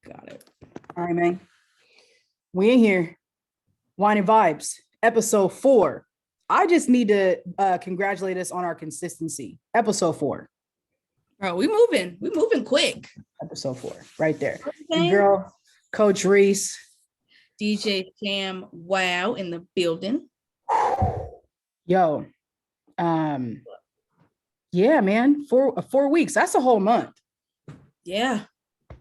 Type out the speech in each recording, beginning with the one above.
Got it. All right, man. We in here. Wine and Vibes, episode 4. I just need to congratulate us on our consistency. Episode 4. Bro, we moving. We moving quick. Episode 4, right there. Okay. Your girl, Coach Rees. DJ Sham Wow in the building. Yo. Yeah, man. 4 weeks. That's a whole month. Yeah.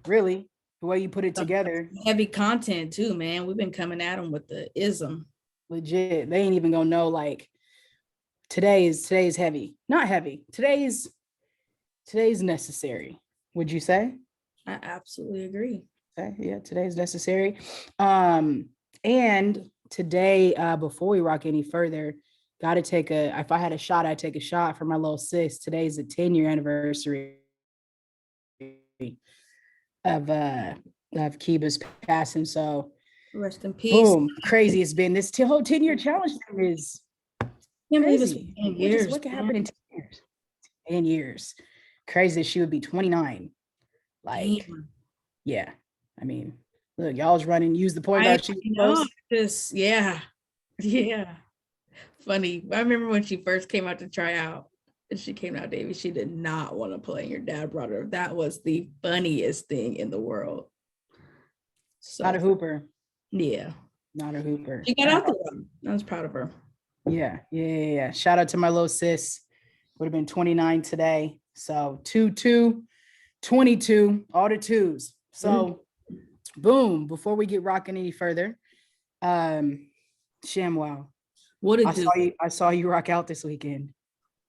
Really. The way you put it together. Heavy content too, man. We've been coming at them with the ism. Legit. They ain't even gonna know, like, today's heavy. Not heavy. Today's necessary. Would you say? I absolutely agree. Okay. Yeah, today's necessary. And today, before we rock any further, gotta take if I had a shot, I'd take a shot for my little sis. Today's the 10-year anniversary of Kiba's passing. So rest in peace. Boom. Crazy it's been. This whole 10-year challenge thing is crazy. 10 years. What can happen in 10 years? 10 years. Crazy that she would be 29. Like, yeah. I mean, look, y'all was running, use the point guard. Yeah. Funny. I remember when she first came out to try out. And she came out, Davy. She did not want to play, and your dad brought her. That was the funniest thing in the world. So, not a hooper. Yeah. Not a hooper. She got out there. I was proud of her. Yeah. Shout out to my little sis. Would have been 29 today. So 2, 22, all the twos. So boom. Before we get rocking any further, ShamWow. What did I saw you rock out this weekend.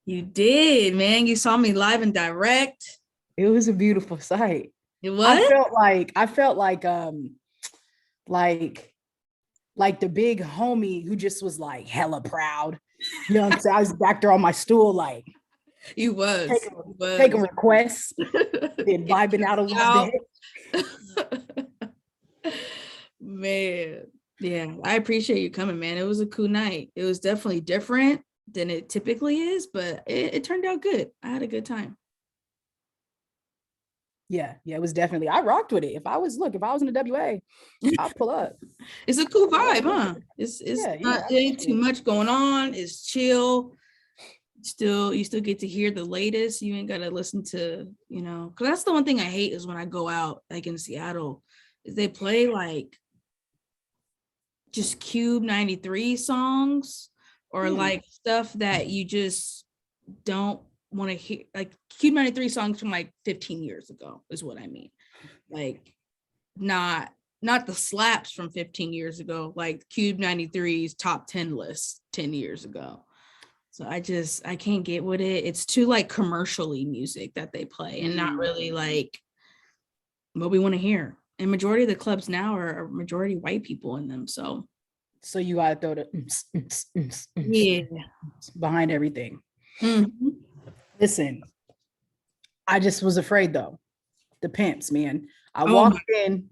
You did, man. You saw me live and direct. It was a beautiful sight. It was. I felt like the big homie who just was like hella proud. You know what I'm saying? I was back there on my stool, like you was taking requests, then vibing out a little bit. Man, yeah, I appreciate you coming, man. It was a cool night. It was definitely different than it typically is, but it turned out good. I had a good time. Yeah, it was definitely. I rocked with it. If I was in the WA, I'll pull up. It's a cool vibe, huh? It ain't too much going on. It's chill. You still get to hear the latest. You ain't gotta listen to, because that's the one thing I hate is when I go out, like in Seattle, is they play like just Cube 93 songs or like stuff that you just don't want to hear, like Cube 93 songs from like 15 years ago is what I mean. Like not the slaps from 15 years ago, like Cube 93's top 10 list 10 years ago. So I can't get with it. It's too like commercially music that they play and not really like what we want to hear. And majority of the clubs now are majority white people in them. So you gotta throw the behind everything. Mm-hmm. Listen, I just was afraid though. The pimps, man. I walked in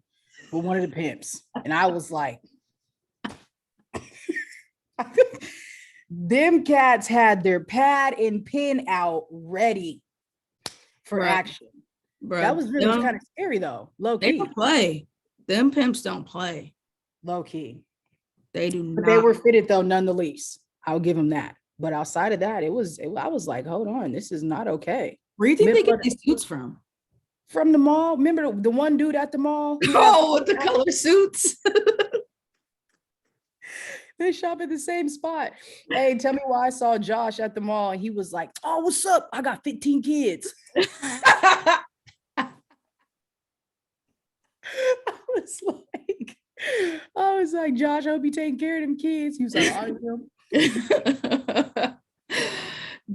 with one of the pimps and I was like, them cats had their pad and pen out ready for action. Bro, that was really kind of scary though. Low key. They don't play. Them pimps don't play. Low key. They do not. But they were fitted though, none the least. I'll give them that. But outside of that, I was like, hold on, this is not okay. Where do you think they get these suits from? From the mall. Remember the one dude at the mall? Oh, with the color suits. They shop at the same spot. Hey, tell me why I saw Josh at the mall and he was like, oh, what's up? I got 15 kids. I was like, Josh, I hope you taking care of them kids. He was like, I am.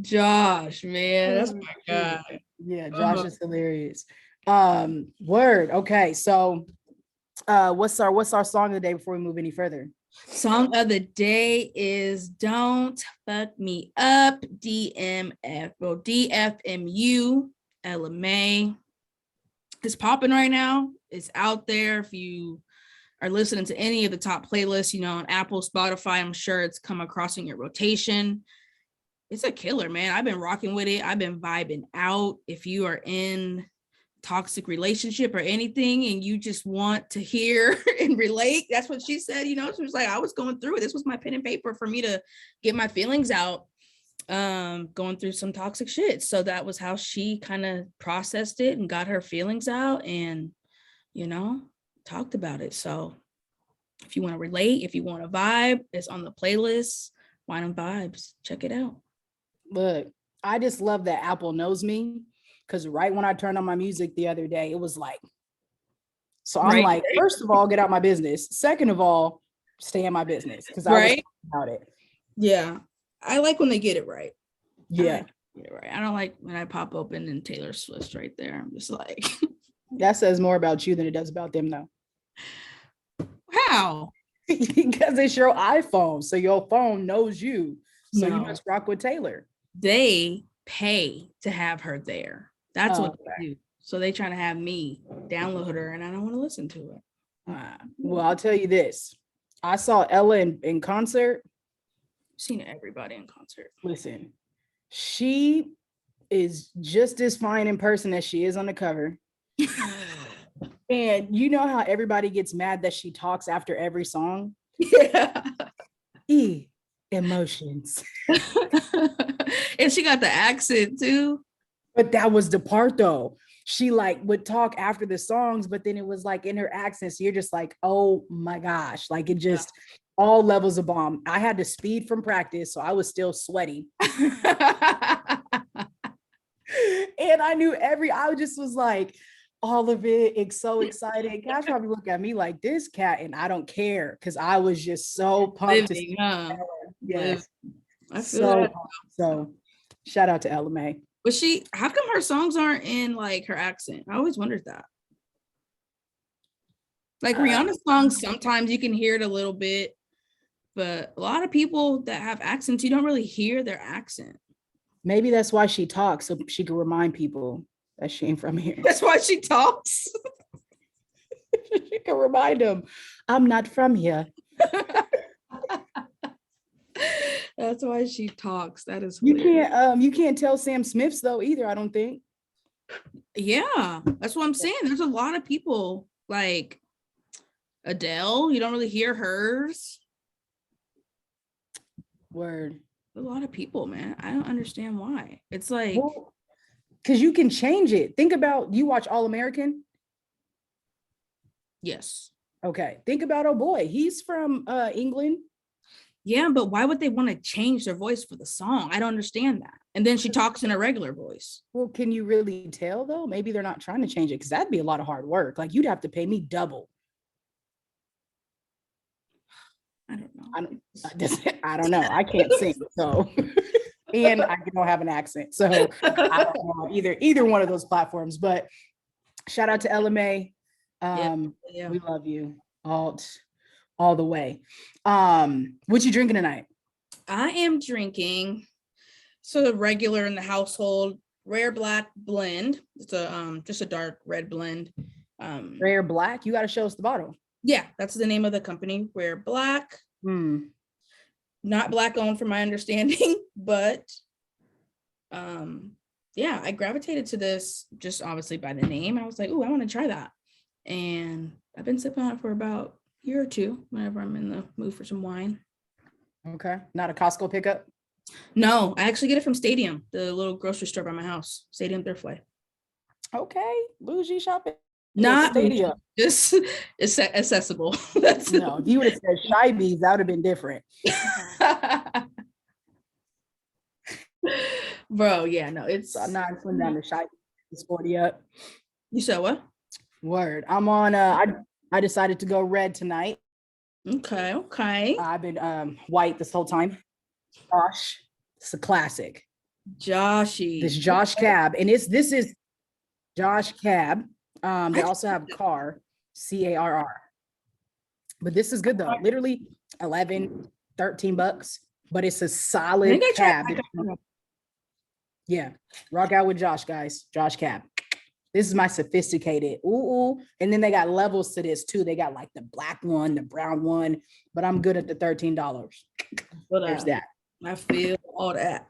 Josh, man, that's my guy. Yeah, Josh is hilarious. Word. Okay, so what's our song of the day before we move any further? Song of the day is Don't Fuck Me Up, DMFU, LMA. It's popping right now. It's out there. If you are listening to any of the top playlists, on Apple, Spotify, I'm sure it's come across in your rotation. It's a killer, man. I've been rocking with it. I've been vibing out. If you are in toxic relationship or anything, and you just want to hear and relate. That's what she said. She was like, I was going through it. This was my pen and paper for me to get my feelings out, going through some toxic shit. So that was how she kind of processed it and got her feelings out and, talked about it. So if you want to relate, if you want to vibe, it's on the playlist, Wine and Vibes. Check it out. Look, I just love that Apple knows me, because right when I turned on my music the other day, it was like, so I'm like, first of all, get out my business. Second of all, stay in my business, because I was about it. Yeah. I like when they get it right. Yeah. Get it right. I don't like when I pop open and Taylor Swift's right there. I'm just like. That says more about you than it does about them, though. How? Because it's your iPhone, so your phone knows you. So you must rock with Taylor. They pay to have her there. That's what they do. So they trying to have me download her, and I don't want to listen to it. Well, I'll tell you this. I saw Ella in concert. Seen everybody in concert. Listen, she is just as fine in person as she is on the cover. And you know how everybody gets mad that she talks after every song? Yeah. Emotions. And she got the accent too. But that was the part though. She would talk after the songs, but then it was like in her accent. So you're just like, oh my gosh. It just all levels of bomb. I had to speed from practice, so I was still sweaty. And I knew I just was like, all of it. It's so excited. Guys probably look at me like this cat, and I don't care because I was just so pumped to see her. Yes. I feel so shout out to Ella Mai. But how come her songs aren't in her accent? I always wondered that. Rihanna's songs, sometimes you can hear it a little bit, but a lot of people that have accents, you don't really hear their accent. Maybe that's why she talks, so she can remind people that she ain't from here. That's why she talks. She can remind them, I'm not from here. That's why she talks. That is hilarious. You can't tell Sam Smith's though either, I don't think. Yeah, that's what I'm saying. There's a lot of people like Adele, you don't really hear hers. Word. A lot of people, man. I don't understand why. It's because you can change it. Think about, you watch All American? Yes. Okay. Think about, oh boy, he's from England. Yeah, but why would they want to change their voice for the song? I don't understand that. And then she talks in a regular voice. Well, can you really tell though? Maybe they're not trying to change it, because that'd be a lot of hard work. You'd have to pay me double. I don't know. I don't know. I can't sing, so and I don't have an accent, so I don't know either one of those platforms. But shout out to Ella Mai. We love you all the way. What you drinking tonight? I am drinking sort of regular in the household rare black blend. It's a just a dark red blend. Rare black. You got to show us the bottle. Yeah, that's the name of the company, Rare Black. Not black owned from my understanding, but yeah, I gravitated to this just obviously by the name. I was like, oh, I want to try that. And I've been sipping on it for about a year or two whenever I'm in the mood for some wine. Okay. Not a Costco pickup? No, I actually get it from Stadium, the little grocery store by my house, Stadium Thriftway. Okay, bougie shopping. Not Stadium, just it's accessible. That's no. If you would have said Shy Bees, that would have been different. Bro, yeah, no, it's I'm not putting down the Shy Bees 40 up. You said what? Word. I'm on. I decided to go red tonight. Okay. I've been white this whole time. Josh, it's a classic. Joshy. This Josh Cab, and this is Josh Cab. They also have Car, CARR. But this is good though. Literally $11-13, but it's a solid cab. Yeah, rock out with Josh, guys. Josh Cab. This is my sophisticated. And then they got levels to this too. They got the black one, the brown one, but I'm good at the $13. There's that. I feel all that.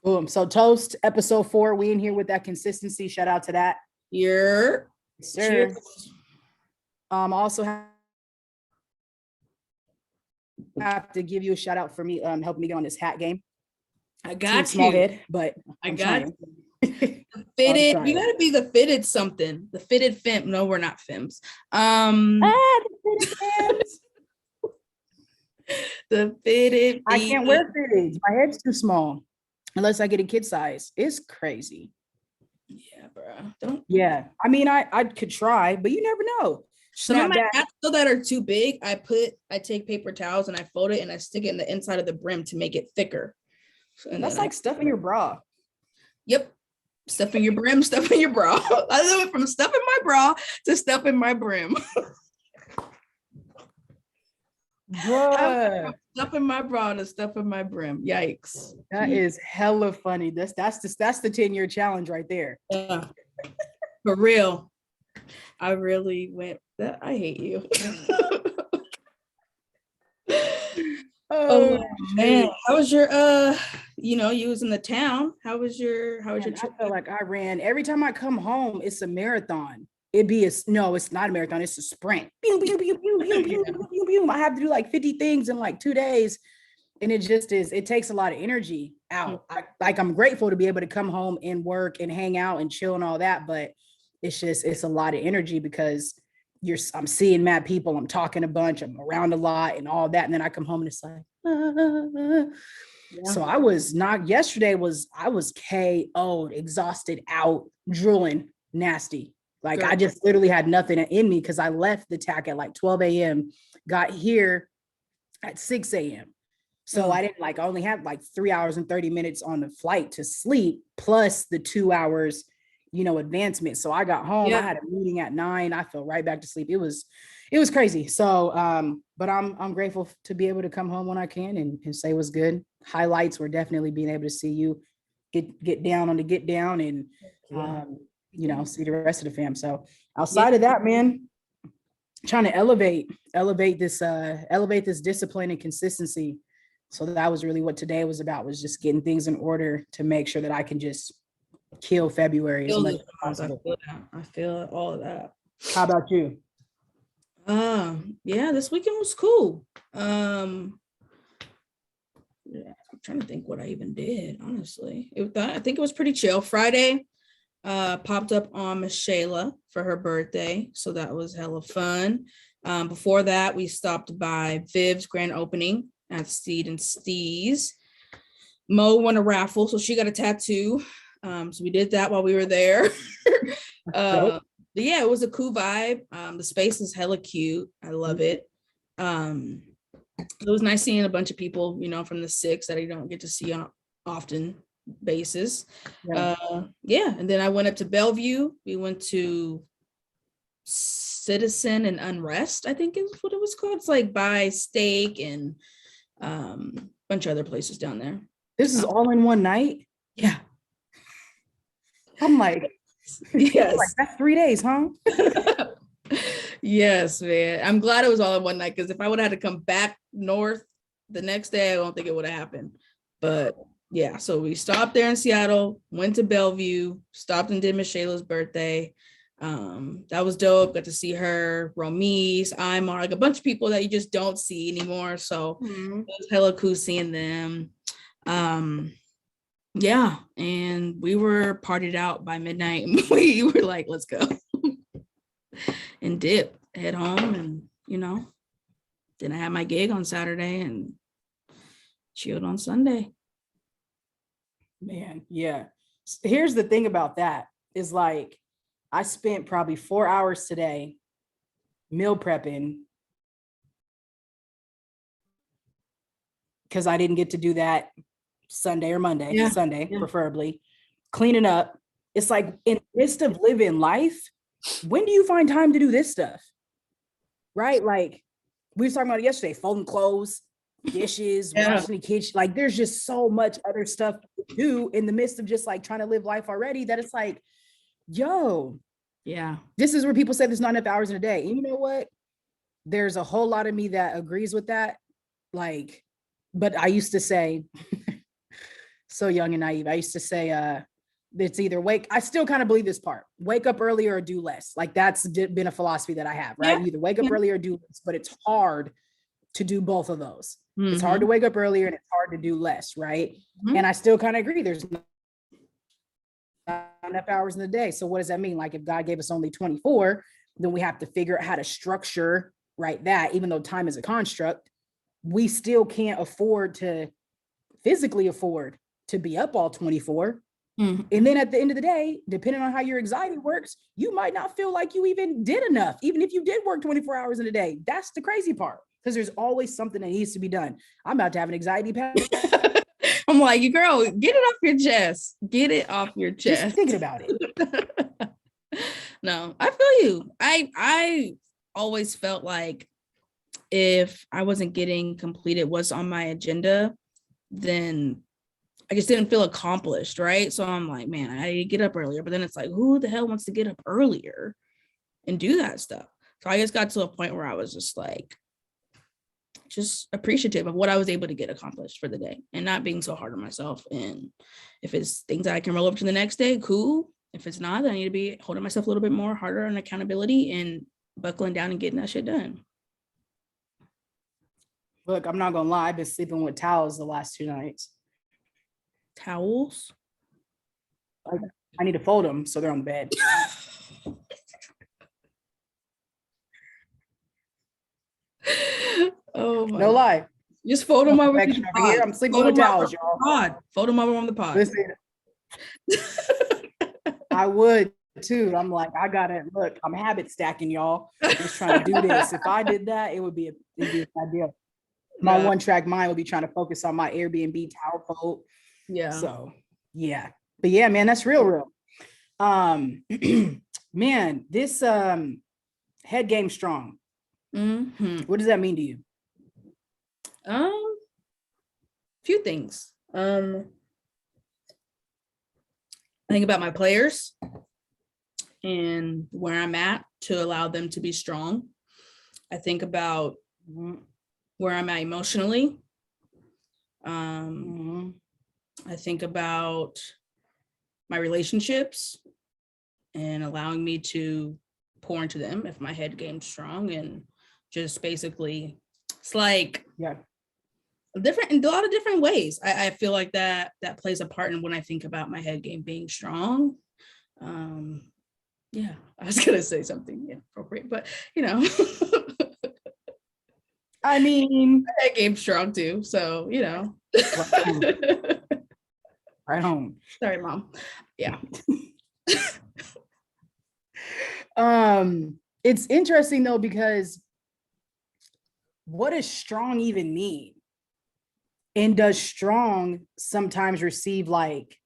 Boom. So toast episode 4. We in here with that consistency. Shout out to that. You're Sir. Also have to give you a shout out for me helping me get on this hat game. I Team got small you. head, but I I'm got trying. fitted. trying. You gotta be the fitted something. The fitted fem. No, we're not femmes. The fitted fans. The fitted. I can't wear fitteds. My head's too small unless I get a kid size. It's crazy. Yeah, bro. Don't. Yeah, I mean, I could try, but you never know. Some of Snap my back. hats though that are too big, I take paper towels and I fold it and I stick it in the inside of the brim to make it thicker. And That's like stuffing your bra. Yep. Stuffing your brim, stuffing your bra. I went from stuffing my bra to stuffing my brim. Bruh. Stuffing my bra to stuffing my brim. Yikes. That is hella funny. That's the 10-year challenge right there. Yeah. For real. I really went that I hate you. Oh man. How was your you was in the town. How was your trip? I feel like I ran every time I come home, it's a marathon. It's not a marathon, it's a sprint. Pew, pew, pew, pew, pew, pew, pew, pew. I have to do like 50 things in like 2 days. And it just is, it takes a lot of energy out. I'm grateful to be able to come home and work and hang out and chill and all that, but it's a lot of energy because I'm seeing mad people, I'm talking a bunch, I'm around a lot and all that. And then I come home and it's like, So I was KO'd, exhausted, out, drooling, nasty. Like I just literally had nothing in me because I left the TAC at like 12 a.m., got here at 6 a.m. So I didn't I only had like 3 hours and 30 minutes on the flight to sleep, plus the 2 hours, advancement. So I got home, I had a meeting at 9. I fell right back to sleep. It was crazy. So, but I'm grateful to be able to come home when I can and say what's good. Highlights were definitely being able to see you get down on the get down and, see the rest of the fam. So outside of that, man, trying to elevate this discipline and consistency. So that was really what today was about, was just getting things in order to make sure that I can just kill February as much as possible. I feel all of that. How about you? Yeah, this weekend was cool. I'm trying to think what I even did, honestly. I think it was pretty chill. Friday, popped up on Miss Shayla for her birthday, so that was hella fun. Before that, we stopped by Viv's grand opening at Steed and Steez. Mo won a raffle, so she got a tattoo. So we did that while we were there. But yeah, it was a cool vibe. The space is hella cute. I love it. It was nice seeing a bunch of people, from the 6 that I don't get to see on often basis. And then I went up to Bellevue. We went to Citizen and Unrest, I think is what it was called. It's like buy steak and a bunch of other places down there. This is all in one night? Yeah. I'm like, yes. That's 3 days, huh? Yes, man. I'm glad it was all in one night, because if I would have had to come back north the next day, I don't think it would have happened. But yeah, so we stopped there in Seattle, went to Bellevue, stopped and did Miss Shayla's birthday. That was dope. Got to see her, Romise, Imar, like a bunch of people that you just don't see anymore. So it was hella cool seeing them. Yeah, and we were partied out by midnight. We were like, let's go and dip, head home, and then I had my gig on Saturday and chilled on Sunday. Man, yeah. Here's the thing about that is like, I spent probably 4 hours today meal prepping because I didn't get to do that Sunday or Monday, Sunday, preferably, cleaning up. It's like, in the midst of living life, when do you find time to do this stuff? Right? Like we were talking about it yesterday, folding clothes, dishes, washing the kitchen. Like there's just so much other stuff to do in the midst of just like trying to live life already, that it's like, this is where people say there's not enough hours in a day. And you know what? There's a whole lot of me that agrees with that. Like, but I used to say, so young and naive, I used to say, It's either I still kind of believe this part, wake up earlier or do less. Like that's been a philosophy that I have, right? Yeah. Either wake up earlier or do less, but it's hard to do both of those. It's hard Mm-hmm. to wake up earlier and it's hard to do less, right? Mhm. And I still kind of agree. There's not enough hours in the day. So what does that mean? Like if God gave us only 24, then we have to figure out how to structure, right, that even though time is a construct, we still can't physically afford to be up all 24. Mhm. And then at the end of the day, depending on how your anxiety works, you might not feel like you even did enough, even if you did work 24 hours in a day. That's the crazy part, because there's always something that needs to be done. I'm about to have an anxiety panic. I'm like, you girl, get it off your chest. Get it off your chest. Just thinking about it. No, I feel you. I always felt like if I wasn't getting completed what's on my agenda, then I just didn't feel accomplished, right? So I'm like, man, I need to get up earlier. But then it's like, who the hell wants to get up earlier and do that stuff? So I just got to a point where I was just like, just appreciative of what I was able to get accomplished for the day and not being so hard on myself. And if it's things that I can roll over to the next day, cool. If it's not, then I need to be holding myself a little bit more harder on accountability and buckling down and getting that shit done. Look, I'm not gonna lie, I've been sleeping with towels the last 2 nights. Towels? I need to fold them so they're on the bed. Oh my No lie. Just fold them over Perfection over here. I'm sleeping with towels, y'all. Pod. Fold them over on the pod. Listen, I would too. I'm like, I gotta look. I'm habit stacking, y'all. Just trying to do this. If I did that, it'd be an idea. My one track mind would be trying to focus on my Airbnb towel fold. Yeah. So yeah, but yeah, man, that's real. Man, this head game strong. Mm-hmm. What does that mean to you? Few things. I think about my players and where I'm at to allow them to be strong. I think about where I'm at emotionally. I think about my relationships and allowing me to pour into them if my head game's strong, and just basically it's like different in a lot of different ways. I feel like that plays a part in when I think about my head game being strong. Yeah, I was gonna say something inappropriate, but you know. I mean, my head game's strong too, so you know. Right home. Sorry, Mom. Yeah. It's interesting though, because what does strong even mean? And does strong sometimes receive like,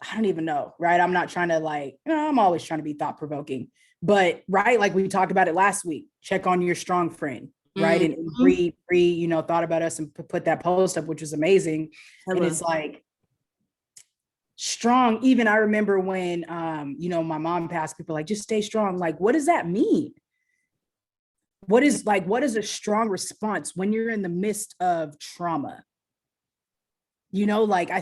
I don't even know, right? I'm not trying to like, I'm always trying to be thought provoking, but right, like we talked about it last week, check on your strong friend, right? And Bree, you know, thought about us and put that post up, which was amazing. And it's like strong. Even I remember when, you know, my mom passed, people like, just stay strong. Like, what does that mean? What is a strong response when you're in the midst of trauma? You know, like I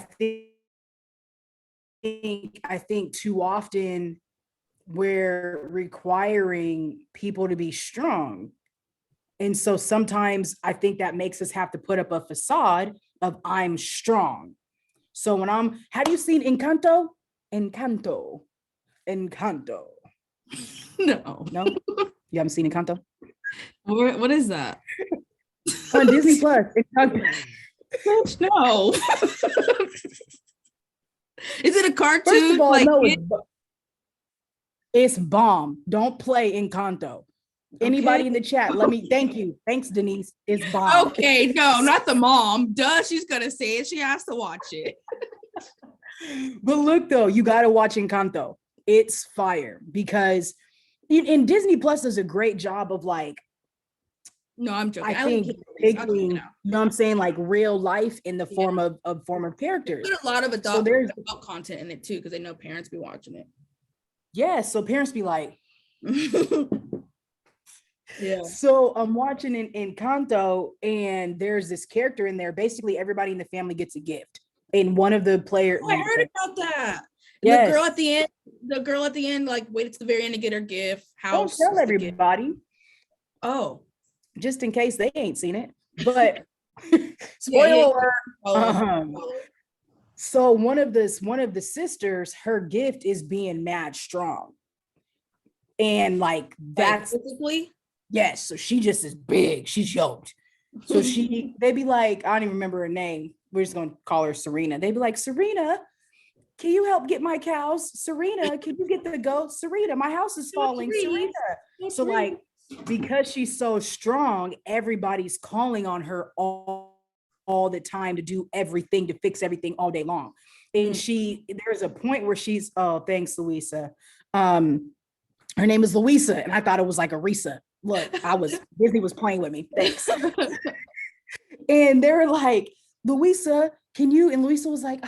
think too often we're requiring people to be strong. And so sometimes I think that makes us have to put up a facade of I'm strong. So when have you seen Encanto? Encanto. No. You haven't seen Encanto? What is that? On Disney Plus. No. Is it a cartoon? First of all, like, no, it's bomb. Don't play Encanto. Anybody in the chat, thank you. Thanks, Denise. It's bomb. Okay, no, not the mom. Duh, she's gonna say it. She has to watch it. But look, though, you got to watch Encanto. It's fire, because in Disney Plus does a great job of like, no, I'm joking. I think picking, you know what I'm saying, like real life in the form of characters. There's a lot of adult content in it too, because they know parents be watching it. Yeah, so parents be like, yeah. So I'm watching in Encanto, and there's this character in there. Basically, everybody in the family gets a gift. And one of the players. Oh, I heard about that. Yes. The girl at the end, like waited to the very end to get her gift. Don't tell everybody. Oh, just in case they ain't seen it. But spoiler alert. So one of the sisters, her gift is being mad strong. And like that's like physically? Yes. So she just is big. She's yoked. So they be like, I don't even remember her name. We're just gonna call her Serena. They'd be like, Serena, can you help get my cows? Serena, can you get the goats? Serena, my house is falling. Serena. So like, because she's so strong, everybody's calling on her all the time to do everything, to fix everything all day long. And there's a point where she's, oh, thanks, Louisa. Her name is Louisa, and I thought it was like Arisa. Look, Disney was playing with me. Thanks. And they're like, Louisa, can you? And Louisa was like,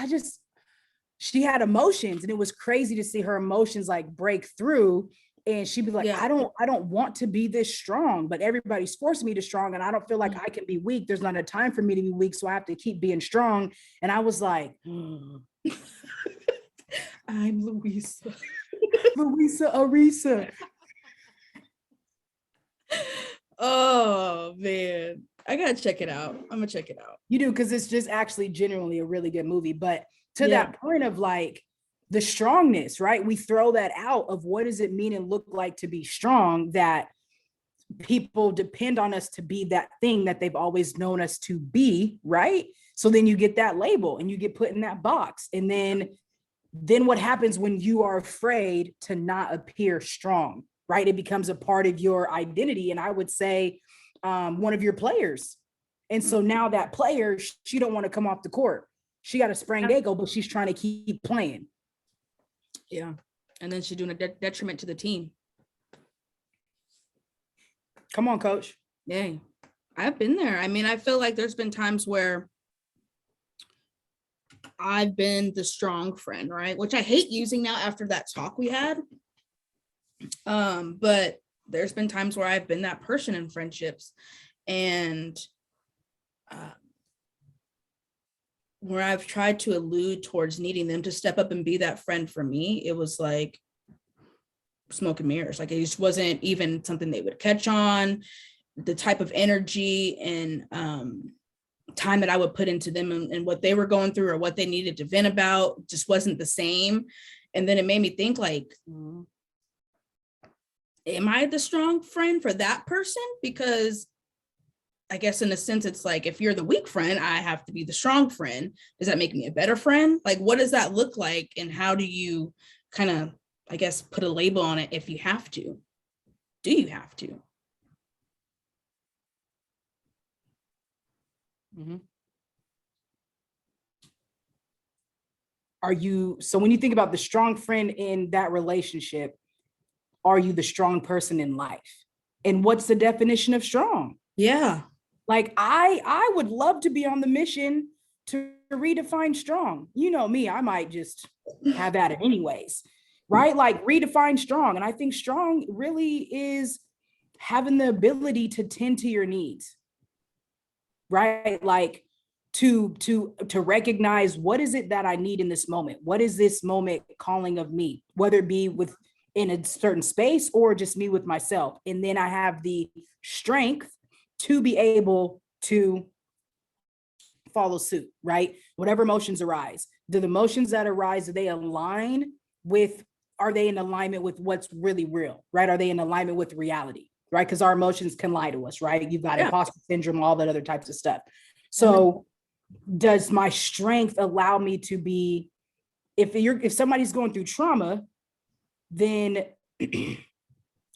she had emotions, and it was crazy to see her emotions like break through. And she'd be like, I don't want to be this strong, but everybody's forcing me to strong, and I don't feel like I can be weak. There's not a time for me to be weak, so I have to keep being strong. And I was like, I'm Louisa. Louisa Arisa. Oh man, I gotta check it out. I'm gonna check it out. You do, because it's just actually genuinely a really good movie. But to that point of like the strongness, right? We throw that out of what does it mean and look like to be strong, that people depend on us to be that thing that they've always known us to be, right? So then you get that label and you get put in that box. And then what happens when you are afraid to not appear strong, right? It becomes a part of your identity. And I would say one of your players. And so now that player, she don't want to come off the court. She got a sprained ankle, but she's trying to keep playing. Yeah. And then she's doing a detriment to the team. Come on, coach. Yeah. I've been there. I mean, I feel like there's been times where I've been the strong friend, right? Which I hate using now after that talk we had. But there's been times where I've been that person in friendships, and where I've tried to allude towards needing them to step up and be that friend for me. It was like smoke and mirrors. Like it just wasn't even something they would catch on. The type of energy and time that I would put into them and what they were going through or what they needed to vent about just wasn't the same. And then it made me think like, am I the strong friend for that person? Because I guess in a sense, it's like, if you're the weak friend, I have to be the strong friend. Does that make me a better friend? Like, what does that look like? And how do you kind of, I guess, put a label on it if you have to? Do you have to? Mm-hmm. So when you think about the strong friend in that relationship, are you the strong person in life? And what's the definition of strong? Yeah. Like I would love to be on the mission to redefine strong. You know me, I might just have at it anyways, right? Like redefine strong. And I think strong really is having the ability to tend to your needs, right? Like to recognize, what is it that I need in this moment? What is this moment calling of me? Whether it be in a certain space or just me with myself. And then I have the strength to be able to follow suit, right? Whatever emotions arise, do the emotions that arise, are they in alignment with what's really real, right? Are they in alignment with reality, right? Because our emotions can lie to us, right? You've got imposter syndrome, all that other types of stuff. So does my strength allow me to be, if somebody's going through trauma, then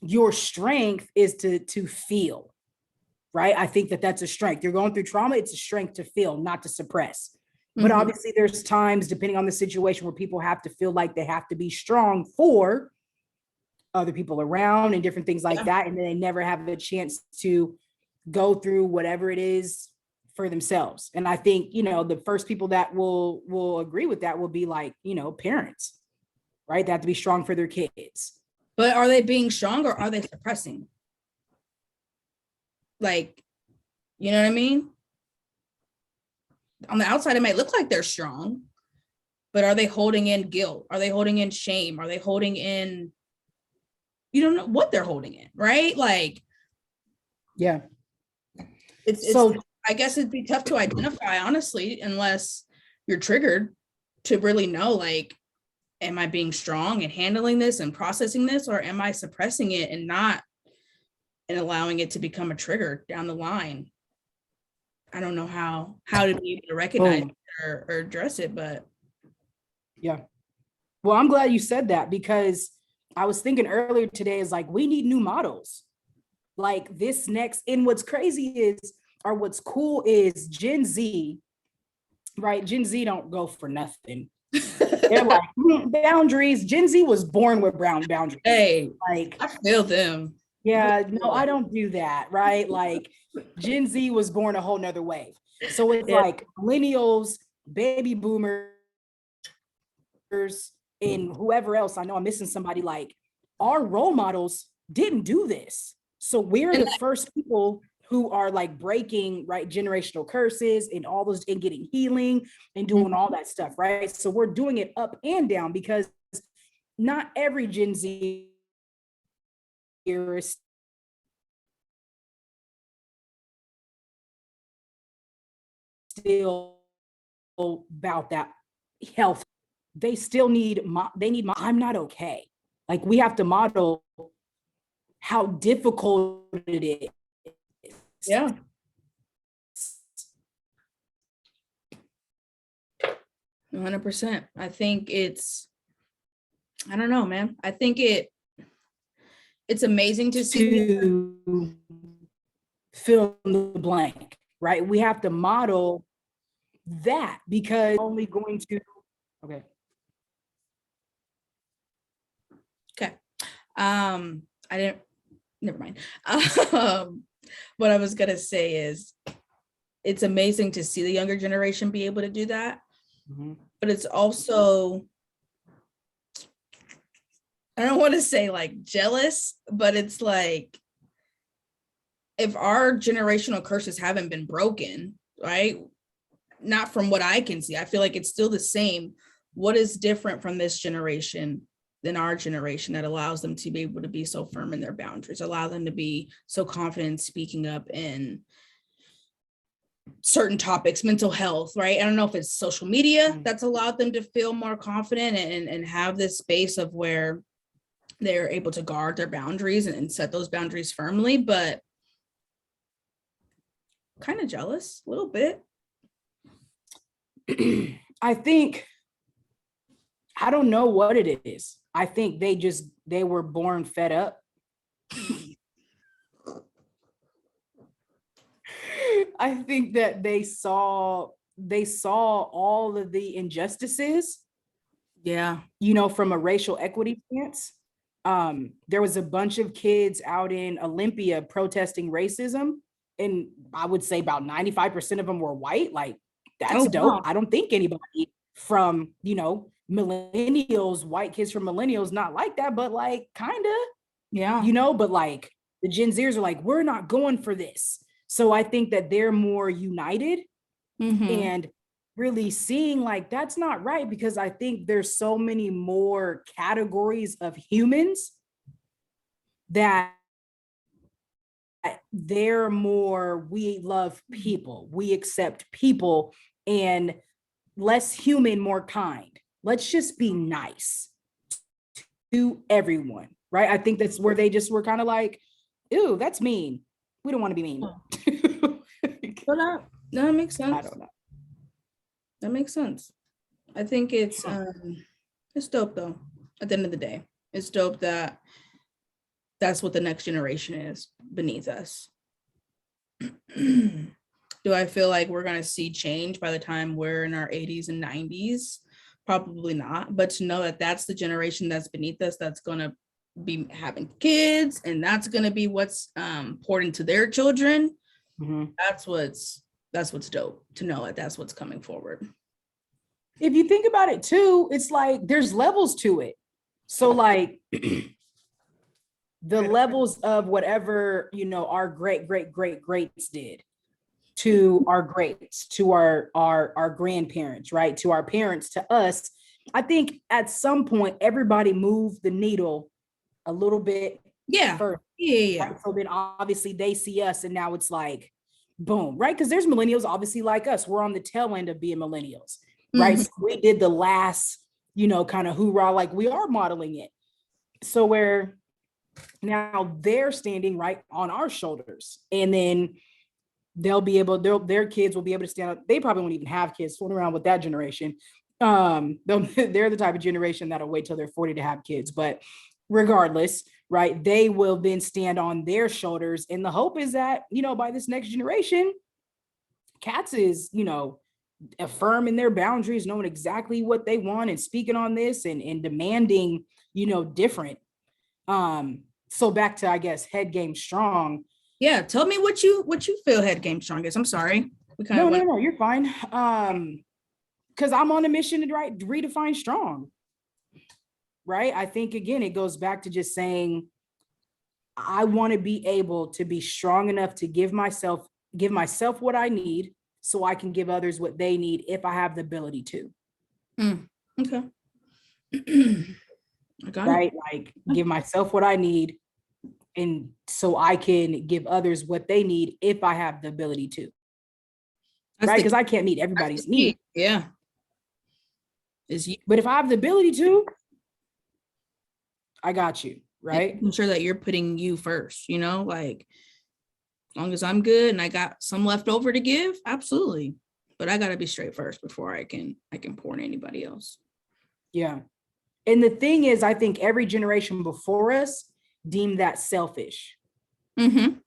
your strength is to feel, right? I think that's a strength. You're going through trauma, it's a strength to feel, not to suppress. But obviously there's times, depending on the situation, where people have to feel like they have to be strong for other people around and different things like that. And then they never have a chance to go through whatever it is for themselves. And I think, the first people that will agree with that will be like, parents, right? They have to be strong for their kids. But are they being strong or are they suppressing? Like, you know what I mean? on the outside, it might look like they're strong, but are they holding in guilt? Are they holding in shame? Are they holding in, you don't know what they're holding in, right? Like, yeah. it's So I guess it'd be tough to identify, honestly, unless you're triggered to really know, like, am I being strong and handling this and processing this, or am I suppressing it and not, and allowing it to become a trigger down the line? I don't know how to be able to recognize it or address it, but yeah. Well, I'm glad you said that, because I was thinking earlier today is like, we need new models. Like this next, and what's crazy is, or what's cool is Gen Z, right? Gen Z don't go for nothing. They're like, boundaries. Gen Z was born with brown boundaries. hey, Like, I feel them. yeah, no, I don't do that, right? Like Gen Z was born a whole nother wave. So it's like millennials, baby boomers, and whoever else, I know I'm missing somebody, like our role models didn't do this. So we're the first people who are like breaking, right, generational curses and all those, and getting healing and doing all that stuff, right? So we're doing it up and down, because not every Gen Z is still about that health. They still need, I'm not okay. Like we have to model how difficult it is. Yeah. 100%. I think it's, I don't know, man. I think it's amazing to see. To fill in the blank, right? We have to model that, because only going to, okay. Okay. I didn't, never mind. What I was gonna say is, it's amazing to see the younger generation be able to do that. But it's also, I don't want to say like jealous, but it's like, if our generational curses haven't been broken, right? Not from what I can see, I feel like it's still the same. What is different from this generation than our generation that allows them to be able to be so firm in their boundaries, allow them to be so confident speaking up in certain topics, mental health, right? I don't know if it's social media that's allowed them to feel more confident and have this space of where they're able to guard their boundaries and set those boundaries firmly, but kind of jealous a little bit. I think, I don't know what it is. I think they were born fed up. I think that they saw all of the injustices, Yeah. you know, from a racial equity stance. There was a bunch of kids out in Olympia protesting racism, and I would say about 95% of them were white. Like, that's dope. Wow. I don't think anybody from, you know, millennials, white kids from millennials, not like that, but like kind of, Yeah. you know, but like the Gen Zers are like, we're not going for this. So I think that they're more united and really seeing like, that's not right, because I think there's so many more categories of humans that they're more, we love people, we accept people, and less human, more kind. Let's just be nice to everyone, right? I think that's where they just were kind of like, ew, that's mean. We don't want to be mean. But that makes sense. I don't know. That makes sense. I think it's dope though. At the end of the day, it's dope that that's what the next generation is beneath us. Do I feel like we're going to see change by the time we're in our 80s and 90s? Probably not. But to know that that's the generation that's beneath us, that's going to be having kids, and that's going to be what's poured into their children. That's what's dope, to know that that's what's coming forward. If you think about it too, it's like there's levels to it. So like the levels of whatever, you know, our greats did. to our greats, to our grandparents, right? To our parents, to us. I think at some point everybody moved the needle a little bit Yeah. first. Yeah. Right? So then obviously they see us and now it's like, boom, right? Because there's millennials obviously like us. We're on the tail end of being millennials, right? Mhm. So we did the last, kind of hoorah, like we are modeling it. So where now they're standing right on our shoulders. And then they'll be able, their kids will be able to stand up. They probably won't even have kids fooling around with that generation. They're the type of generation that'll wait till they're 40 to have kids. But regardless, right, they will then stand on their shoulders. And the hope is that, by this next generation, cats is, affirming their boundaries, knowing exactly what they want and speaking on this and demanding, different. So back to, I guess, head game strong. Yeah. Tell me what you feel head game strongest. I'm sorry. No, you're fine. Because I'm on a mission to redefine strong. Right. I think again, it goes back to just saying, I want to be able to be strong enough to give myself what I need so I can give others what they need if I have the ability to. Okay. I got right? Like give myself what I need and so I can give others what they need if I have the ability to. Right? Because I can't meet everybody's need. Yeah. But if I have the ability to, I got you, right? I'm sure that you're putting you first, like as long as I'm good and I got some left over to give, absolutely. But I got to be straight first before I can pour in anybody else. Yeah. And the thing is, I think every generation before us deemed that selfish. 100%.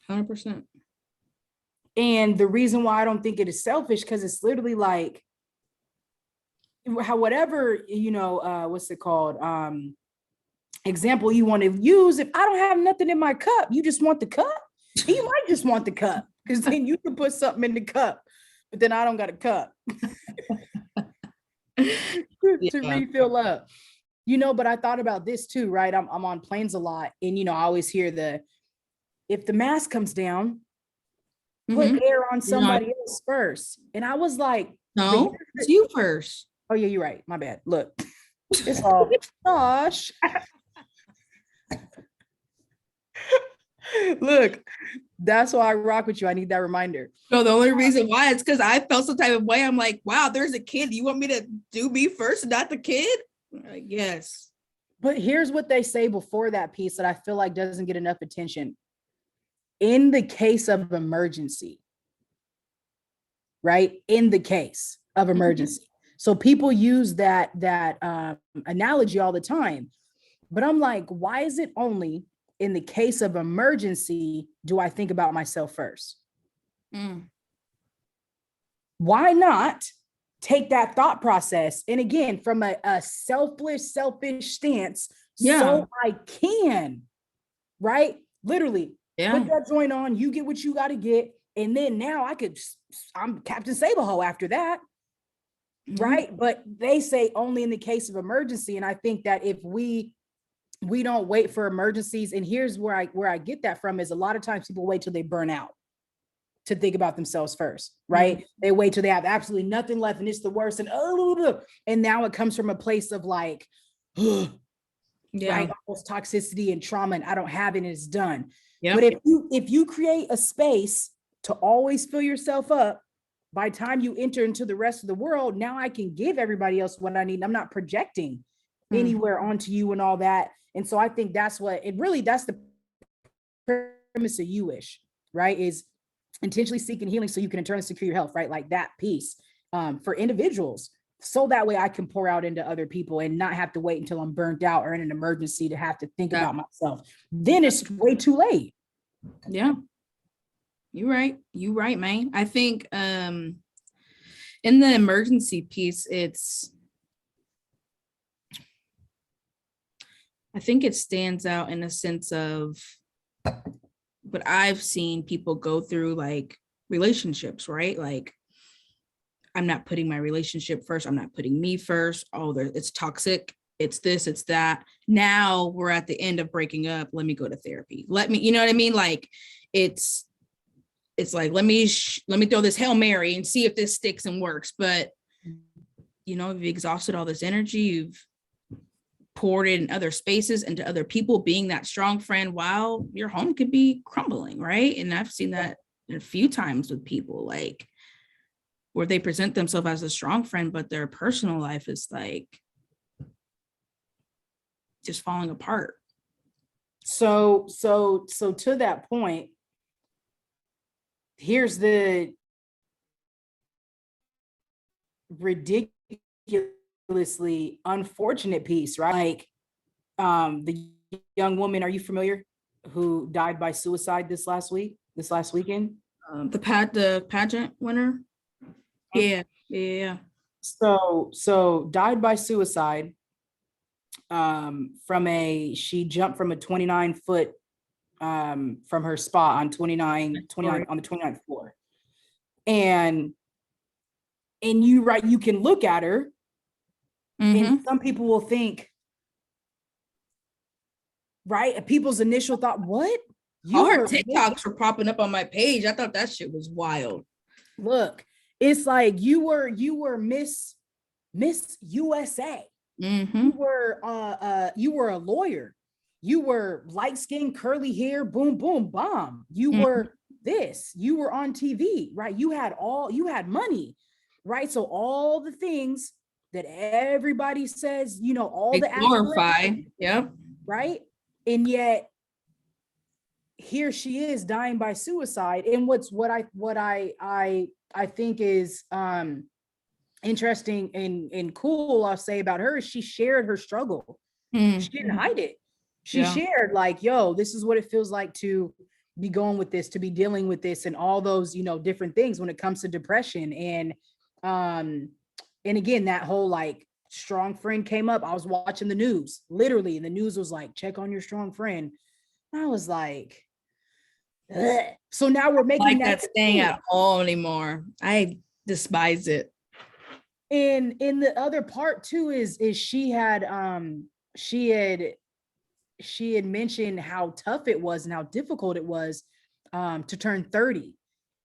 100%. And the reason why I don't think it is selfish, because it's literally like, whatever, what's it called? Example you want to use. If I don't have nothing in my cup, you just want the cup. And you might just want the cup because then you can put something in the cup, but then I don't got a cup to refill up. But I thought about this too, right? I'm on planes a lot, and I always hear if the mask comes down, put air on somebody else first. And I was like, no, it's you first. Oh yeah, you're right. My bad. Look, it's all gosh. Look, that's why I rock with you. I need that reminder. No, the only reason why is because I felt some type of way. I'm like, wow, there's a kid. You want me to do me first, not the kid? Like, yes. But here's what they say before that piece that I feel like doesn't get enough attention. In the case of emergency, right? In the case of emergency. So people use that analogy all the time. But I'm like, why is it only in the case of emergency do I think about myself first? Why not take that thought process and again from a selfish stance, so I can, right? Literally put that joint on, you get what you got to get, and then now I'm Captain Saberho after that. Right. But they say only in the case of emergency. And I think that if we don't wait for emergencies, and here's where I get that from is a lot of times people wait till they burn out to think about themselves first, right? They wait till they have absolutely nothing left and it's the worst. And now it comes from a place of like, right, almost toxicity and trauma, and I don't have it and it's done. But if you create a space to always fill yourself up, by the time you enter into the rest of the world, now I can give everybody else what I need. I'm not projecting anywhere onto you and all that. And so I think that's the premise of you-ish, right? Is intentionally seeking healing so you can in turn secure your health, right? Like that piece for individuals. So that way I can pour out into other people and not have to wait until I'm burnt out or in an emergency to have to think about myself. Then it's way too late. Yeah. You're right, man. I think in the emergency piece, I think it stands out in a sense of what I've seen people go through, like relationships, right? Like, I'm not putting my relationship first. I'm not putting me first. Oh, it's toxic. It's this, it's that. Now we're at the end of breaking up. Let me go to therapy. You know what I mean? Like, it's it's like, let me throw this Hail Mary and see if this sticks and works. But, you know, you've exhausted all this energy, you've poured it in other spaces, into other people, being that strong friend while your home could be crumbling, right? And I've seen that a few times with people, like, where they present themselves as a strong friend, but their personal life is like just falling apart. So to that point, here's the ridiculously unfortunate piece, right? Like, the young woman, are you familiar, who died by suicide this last weekend? The pageant winner. Yeah. So died by suicide. She jumped from a 29-foot from her spot on 29 on the 29th floor. And you can look at her, and some people will think, right? People's initial thought, what? Her TikToks were popping up on my page. I thought that shit was wild. Look, it's like you were Miss USA. You were a lawyer. You were light skin, curly hair, boom, boom, bomb. You were this. You were on TV, right? You had money, right? So all the things that everybody says, you know, all they the glorify, yep, right? And yet here she is dying by suicide. And what I think is interesting and cool, I'll say, about her is she shared her struggle. She didn't hide it. She shared, like, yo, this is what it feels like to be going with this, to be dealing with this, and all those, you know, different things when it comes to depression. And again, that whole like strong friend came up. I was watching the news, literally, and the news was like, check on your strong friend. And I was like, ugh. So now we're making that staying at home anymore. I despise it. And in the other part too is she had mentioned how tough it was and how difficult it was to turn 30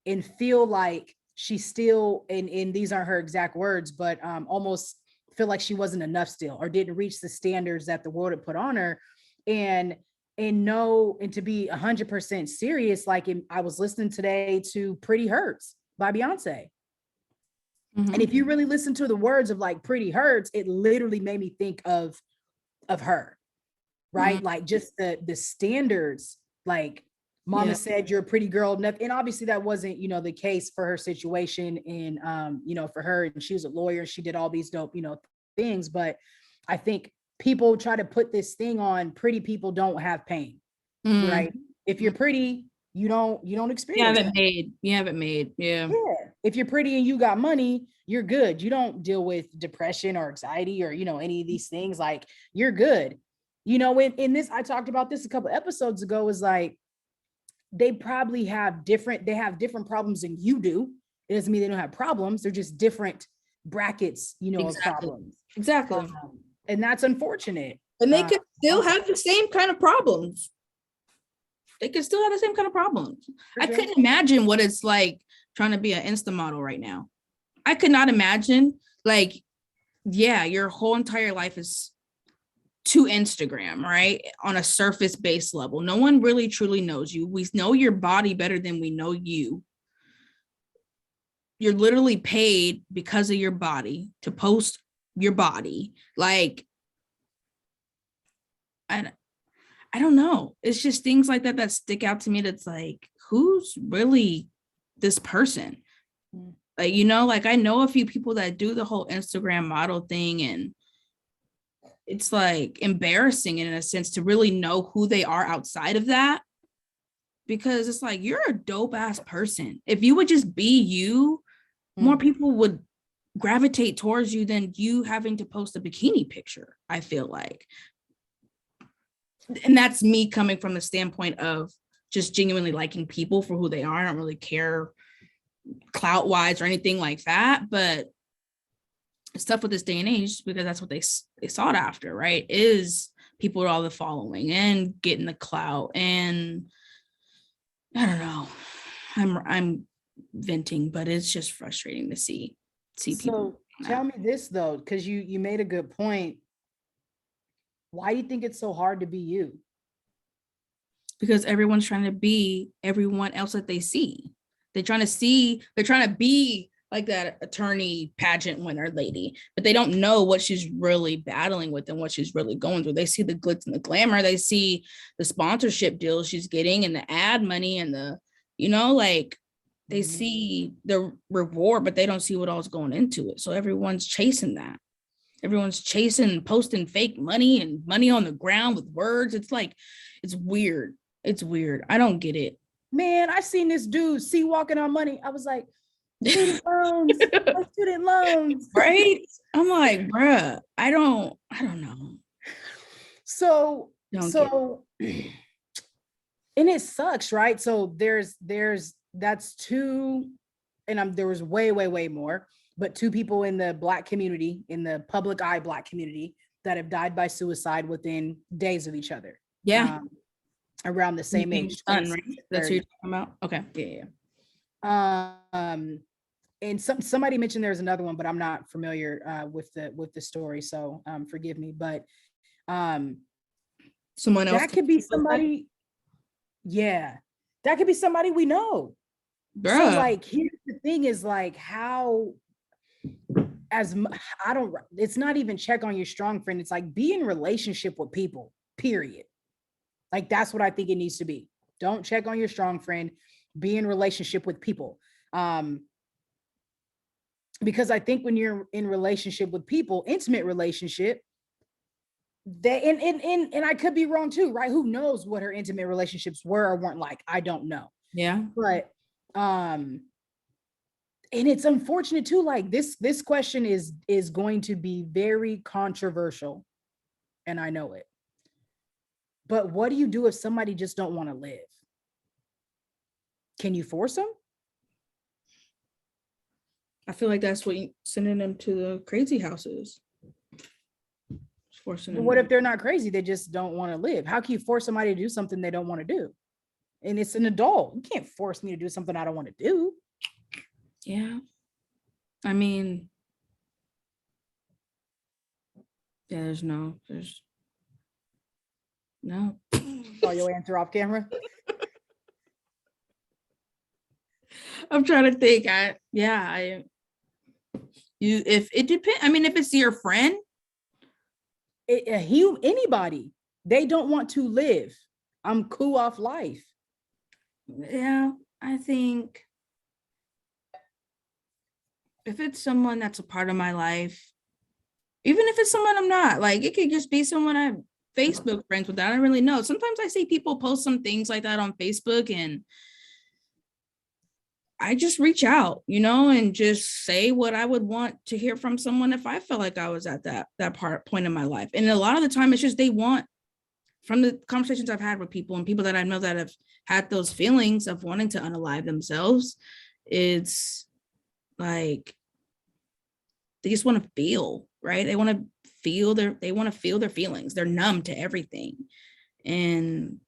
and feel like she still, and these aren't her exact words, but almost feel like she wasn't enough still, or didn't reach the standards that the world had put on her. And to be 100% serious, like, I was listening today to Pretty Hurts by Beyonce. And if you really listen to the words of like Pretty Hurts, it literally made me think of her, right? Like, just the standards, like, mama said you're a pretty girl enough. And obviously that wasn't, you know, the case for her situation. And you know, for her, and she was a lawyer, she did all these dope, you know, things. But I think people try to put this thing on pretty people don't have pain, right? If you're pretty, you don't experience you haven't made. Yeah. If you're pretty and you got money, you're good. You don't deal with depression or anxiety or, you know, any of these things. Like, you're good. You know, in this, I talked about this a couple episodes ago, is like, they probably have different problems than you do. It doesn't mean they don't have problems. They're just different brackets, you know, of problems. Exactly. And that's unfortunate. And they could still have the same kind of problems. I couldn't imagine what it's like trying to be an Insta model right now. I could not imagine, like, your whole entire life is to Instagram, right? On a surface based level. No one really truly knows you. We know your body better than we know you. You're literally paid because of your body to post your body. Like, I don't know. It's just things like that stick out to me. That's like, who's really this person? Like, you know, like, I know a few people that do the whole Instagram model thing, and it's like embarrassing in a sense to really know who they are outside of that, because it's like, you're a dope ass person. If you would just be you, more people would gravitate towards you than you having to post a bikini picture, I feel like. And that's me coming from the standpoint of just genuinely liking people for who they are. I don't really care clout wise or anything like that, but it's tough with this day and age, because that's what they sought after, right? Is people with all the following and getting the clout. And I don't know. I'm venting, but it's just frustrating to see people. So tell me this though, because you made a good point. Why do you think it's so hard to be you? Because everyone's trying to be everyone else that they see. They're trying to be like that attorney pageant winner lady, but they don't know what she's really battling with and what she's really going through. They see the glitz and the glamour. They see the sponsorship deals she's getting and the ad money and the, like they see the reward, but they don't see what all's going into it. So everyone's chasing that. Everyone's chasing, posting fake money and money on the ground with words. It's like, it's weird. It's weird. I don't get it. Man, I seen this dude walking on money. I was like, student loans, student loans. Right? I'm like, bruh, I don't know. So and it sucks, right? So that's two, and there was way more, but two people in the Black community, in the public eye Black community, that have died by suicide within days of each other. Yeah. Around the same age. Son, right? That's who you're talking about? Okay. Yeah. And somebody mentioned there's another one, but I'm not familiar with the story, so forgive me. But someone else that could be somebody. Yeah, that could be somebody we know. Bruh. So like, here's the thing: is like how it's not even check on your strong friend. It's like be in relationship with people. Period. Like that's what I think it needs to be. Don't check on your strong friend. Be in relationship with people. Because I think when you're in relationship with people, intimate relationship, and I could be wrong too, right? Who knows what her intimate relationships were or weren't like? I don't know. Yeah. But and it's unfortunate too. Like this question is going to be very controversial, and I know it. But what do you do if somebody just don't want to live? Can you force them? I feel like that's what sending them to the crazy houses. Forcing them. What if they're not crazy? They just don't want to live. How can you force somebody to do something they don't want to do? And it's an adult. You can't force me to do something I don't want to do. Yeah. I mean, yeah, there's no. Saw your answer off camera. I'm trying to think. If it depends. I mean, if it's your friend, anybody, they don't want to live. I'm cool off life. Yeah, I think if it's someone that's a part of my life, even if it's someone I'm not, like it could just be someone I'm Facebook friends with that I don't really know. Sometimes I see people post some things like that on Facebook and I just reach out, and just say what I would want to hear from someone if I felt like I was at that point in my life. And a lot of the time it's just they want, from the conversations I've had with people and people that I know that have had those feelings of wanting to unalive themselves, it's like they just want to feel, right? They want to feel their feelings. They're numb to everything. And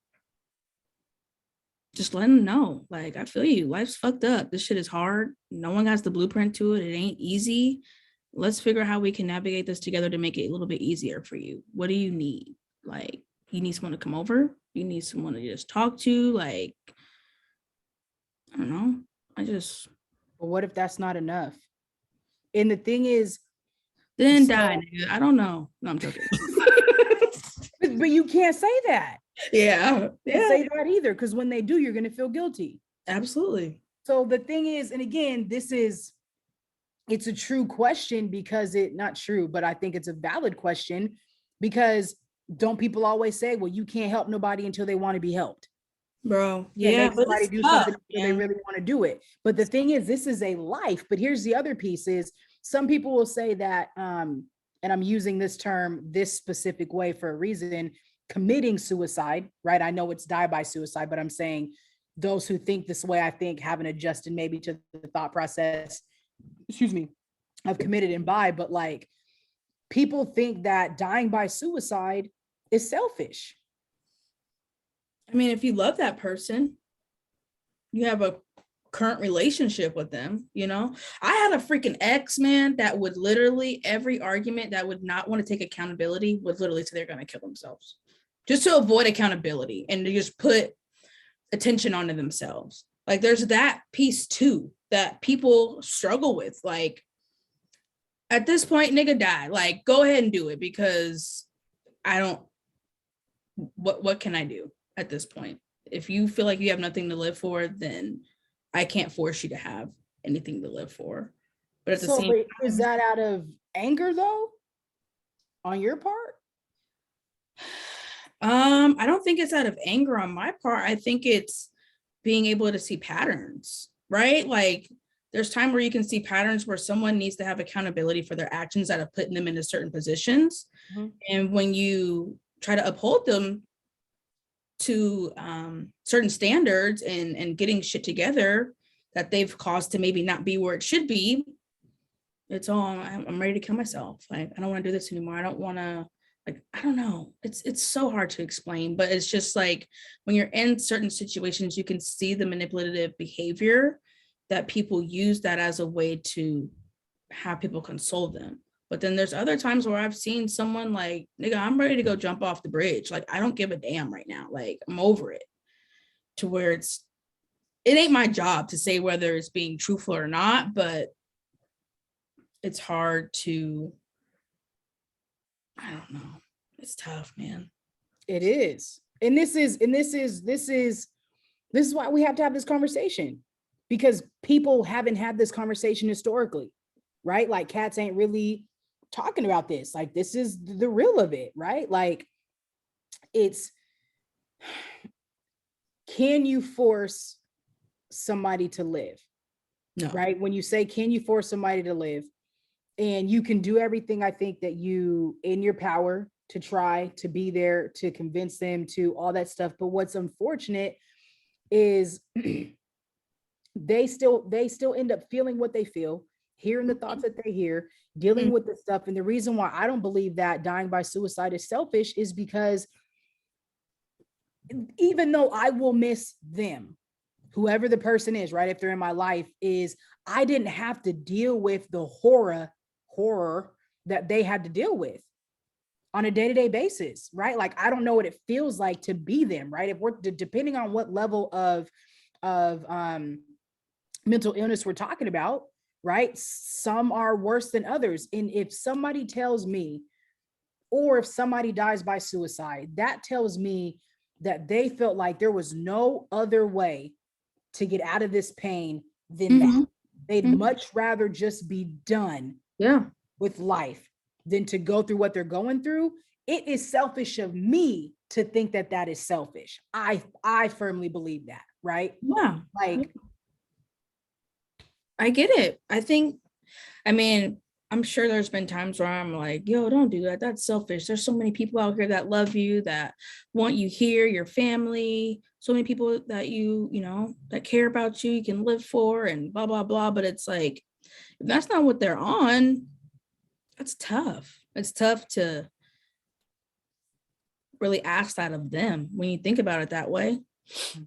just let them know, like, I feel you. Life's fucked up. This shit is hard. No one has the blueprint to it. It ain't easy. Let's figure out how we can navigate this together to make it a little bit easier for you. What do you need? Like, you need someone to come over? You need someone to just talk to? Like, I don't know. But what if that's not enough? And the thing is, then die, nigga. I don't know. No, I'm joking. But you can't say that. Yeah. Can't say that either, because when they do, you're going to feel guilty. Absolutely. So the thing is, and again, it's a true question because not true, but I think it's a valid question because don't people always say, well, you can't help nobody until they want to be helped? Bro, yeah, make somebody do something if they really want to do it. But the thing is, this is a life. But here's the other piece is some people will say that, and I'm using this term this specific way for a reason, committing suicide, right? I know it's die by suicide, but I'm saying those who think this way, I think haven't adjusted maybe to the thought process, of committed and by, but like people think that dying by suicide is selfish. I mean, if you love that person, you have a current relationship with them. You know, I had a freaking ex, man, that would literally every argument that would not want to take accountability would literally say they're going to kill themselves just to avoid accountability and to just put attention onto themselves. Like there's that piece too that people struggle with. Like at this point, nigga, die. Like go ahead and do it because I don't. What can I do at this point? If you feel like you have nothing to live for, then I can't force you to have anything to live for. But at the same time, is that out of anger though? On your part? I don't think it's out of anger on my part. I think it's being able to see patterns, right? Like there's time where you can see patterns where someone needs to have accountability for their actions that have put them into certain positions. Mm-hmm. And when you try to uphold them to certain standards and getting shit together that they've caused to maybe not be where it should be, it's all I'm ready to kill myself. Like I don't want to do this anymore. I don't want to, like, I don't know. It's so hard to explain, but it's just like when you're in certain situations, you can see the manipulative behavior that people use that as a way to have people console them. But then there's other times where I've seen someone like, nigga, I'm ready to go jump off the bridge. Like, I don't give a damn right now. Like, I'm over it. To where it ain't my job to say whether it's being truthful or not, but it's hard to, I don't know. It's tough, man. It is. And this is why we have to have this conversation, because people haven't had this conversation historically, right? Like cats ain't really talking about this. Like this is the real of it, right? Like it's, can you force somebody to live? No. Right? When you say, can you force somebody to live? And you can do everything, I think, that you in your power to try to be there, to convince them, to all that stuff. But what's unfortunate is they still end up feeling what they feel, hearing the thoughts that they hear, dealing with the stuff. And the reason why I don't believe that dying by suicide is selfish is because even though I will miss them, whoever the person is, right, if they're in my life, is I didn't have to deal with the horror that they had to deal with on a day-to-day basis, right? Like, I don't know what it feels like to be them, right? If we're depending on what level of mental illness we're talking about, right? Some are worse than others. And if somebody tells me, or if somebody dies by suicide, that tells me that they felt like there was no other way to get out of this pain than that. They'd much rather just be done with life than to go through what they're going through. It is selfish of me to think that that is selfish. I firmly believe that, right? Yeah. Like, I get it. I'm sure there's been times where I'm like, yo, don't do that. That's selfish. There's so many people out here that love you, that want you here, your family, so many people that you know, that care about you, you can live for, and blah, blah, blah. But it's like, if that's not what they're on, that's tough. It's tough to really ask that of them when you think about it that way.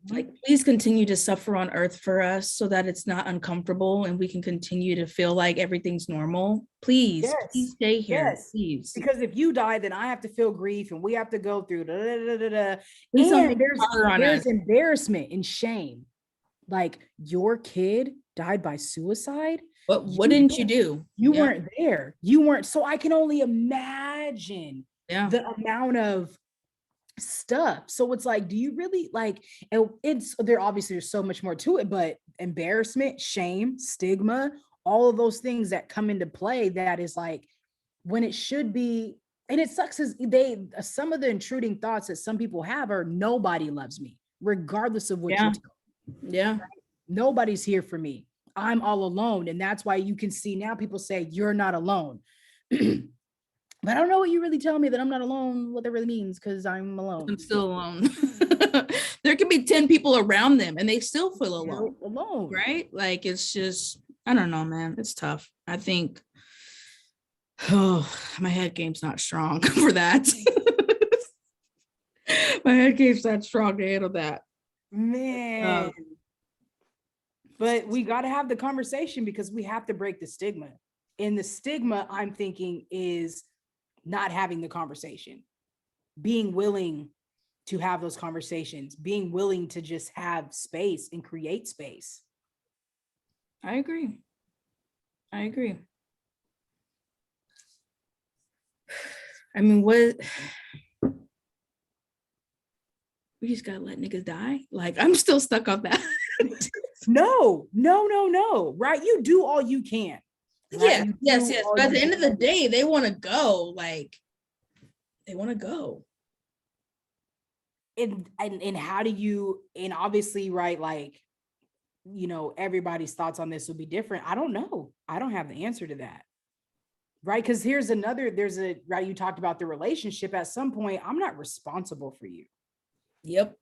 Like, please continue to suffer on earth for us so that it's not uncomfortable and we can continue to feel like everything's normal. Please, please stay here. Please. Because if you die, then I have to feel grief and we have to go through and there's embarrassment and shame. Like, your kid died by suicide. But what didn't you do? You weren't there. You weren't. So I can only imagine the amount of stuff. So it's like, do you really like, and it's there, obviously there's so much more to it, but embarrassment, shame, stigma, all of those things that come into play, that is like when it should be. And it sucks is some of the intruding thoughts that some people have are, nobody loves me regardless of what you do. Right? Nobody's here for me. I'm all alone. And that's why you can see now people say you're not alone. But I don't know what you really tell me, that I'm not alone, what that really means, because I'm alone. I'm still alone. There can be 10 people around them and they still feel alone. Right? Like, it's just, I don't know, man. It's tough. I think, my head game's not strong for that. My head game's not strong to handle that. Man. But we got to have the conversation because we have to break the stigma. And the stigma, I'm thinking, is not having the conversation, being willing to have those conversations, being willing to just have space and create space. I agree. I mean, what? We just gotta let niggas die. Like, I'm still stuck on that. No. Right? You do all you can. Right? Yes. But at the end of the day, they want to go. Like, they want to go. And how do you? And obviously, right? Like, everybody's thoughts on this will be different. I don't know. I don't have the answer to that. Right? Because right? You talked about the relationship. At some point, I'm not responsible for you. Yep.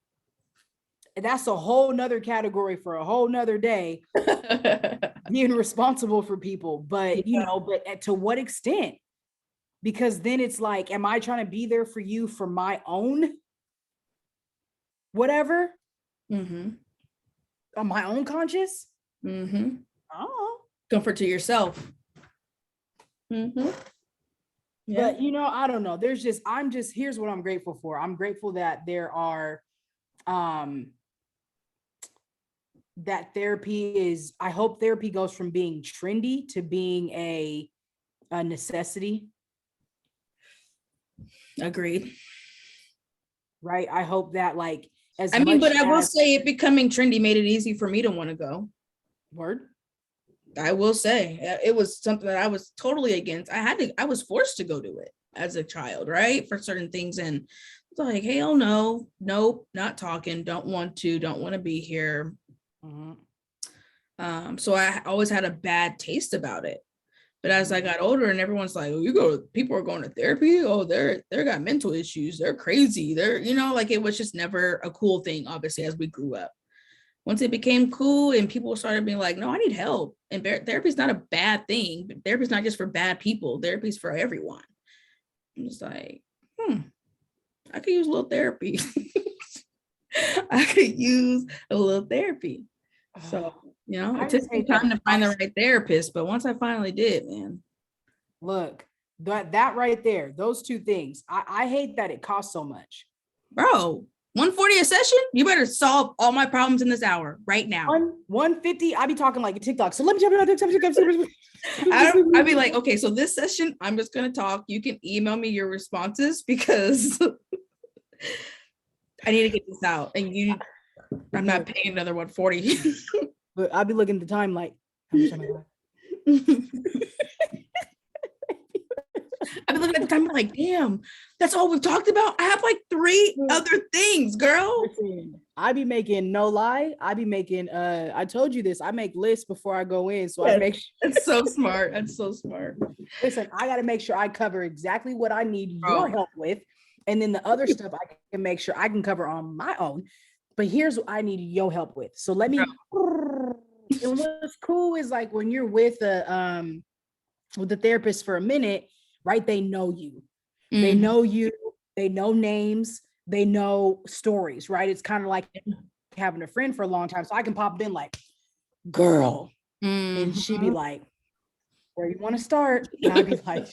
And that's a whole nother category for a whole nother day. Being responsible for people, but but to what extent? Because then it's like, am I trying to be there for you for my own whatever? On my own conscience? Oh, comfort to yourself. Yeah. But I don't know. Here's what I'm grateful for. I'm grateful that there are that I hope therapy goes from being trendy to being a necessity. Agreed. Right. I hope that but I will say it becoming trendy made it easy for me to want to go. Word. I will say it was something that I was totally against. I was forced to go do it as a child, right? For certain things. And it's like, hell no, nope, not talking, don't want to be here. So I always had a bad taste about it. But as I got older and everyone's like, oh, people are going to therapy. Oh, they're got mental issues. They're crazy. Like it was just never a cool thing, obviously, as we grew up. Once it became cool and people started being like, no, I need help. And therapy is not a bad thing. But therapy is not just for bad people. Therapy is for everyone. I'm just like, I could use a little therapy. I could use a little therapy. So, it took me time to find the right therapist. But once I finally did, man. Look, that right there, those two things. I hate that it costs so much. Bro, $140 a session? You better solve all my problems in this hour right now. $150. I be talking like a TikTok. So let me jump in. I'd be like, okay, so this session, I'm just gonna talk. You can email me your responses because I need to get this out. And I'm not paying another $140. But I'll be looking at the time like, how much am I? I've been looking at the time like, damn, that's all we've talked about. I have like 3 other things, girl. Listen, I be making, no lie, I told you this, I make lists before I go in. So I make sure. That's so smart. That's so smart. Listen, I got to make sure I cover exactly what I need your help with. And then the other stuff I can make sure I can cover on my own. But here's what I need your help with. So let me, and what's cool is like when you're with the therapist for a minute, right? They know you. They know you, they know names, they know stories, right? It's kind of like having a friend for a long time. So I can pop in like, girl. And she'd be like, where you want to start? And I'd be like,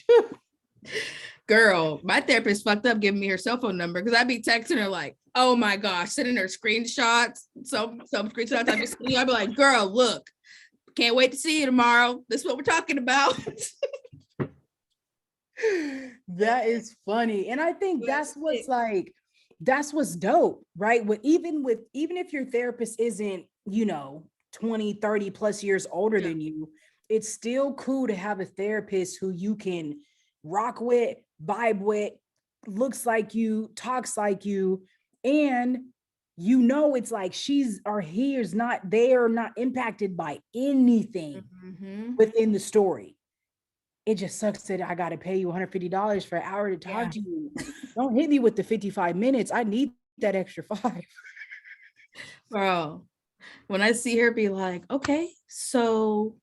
girl, my therapist fucked up giving me her cell phone number because I'd be texting her like, oh my gosh, sending her screenshots, some screenshots. I'd be like, girl, look, can't wait to see you tomorrow. This is what we're talking about. That is funny. And I think that's what's dope, right? Even if your therapist isn't, 20, 30 plus years older than you, it's still cool to have a therapist who you can rock with, vibe with, looks like you, talks like you, and it's like they are not impacted by anything within the story. It just sucks that I got to pay you $150 for an hour to talk to you. Don't hit me with the 55 minutes. I need that extra 5. Bro, when I see her be like, okay, so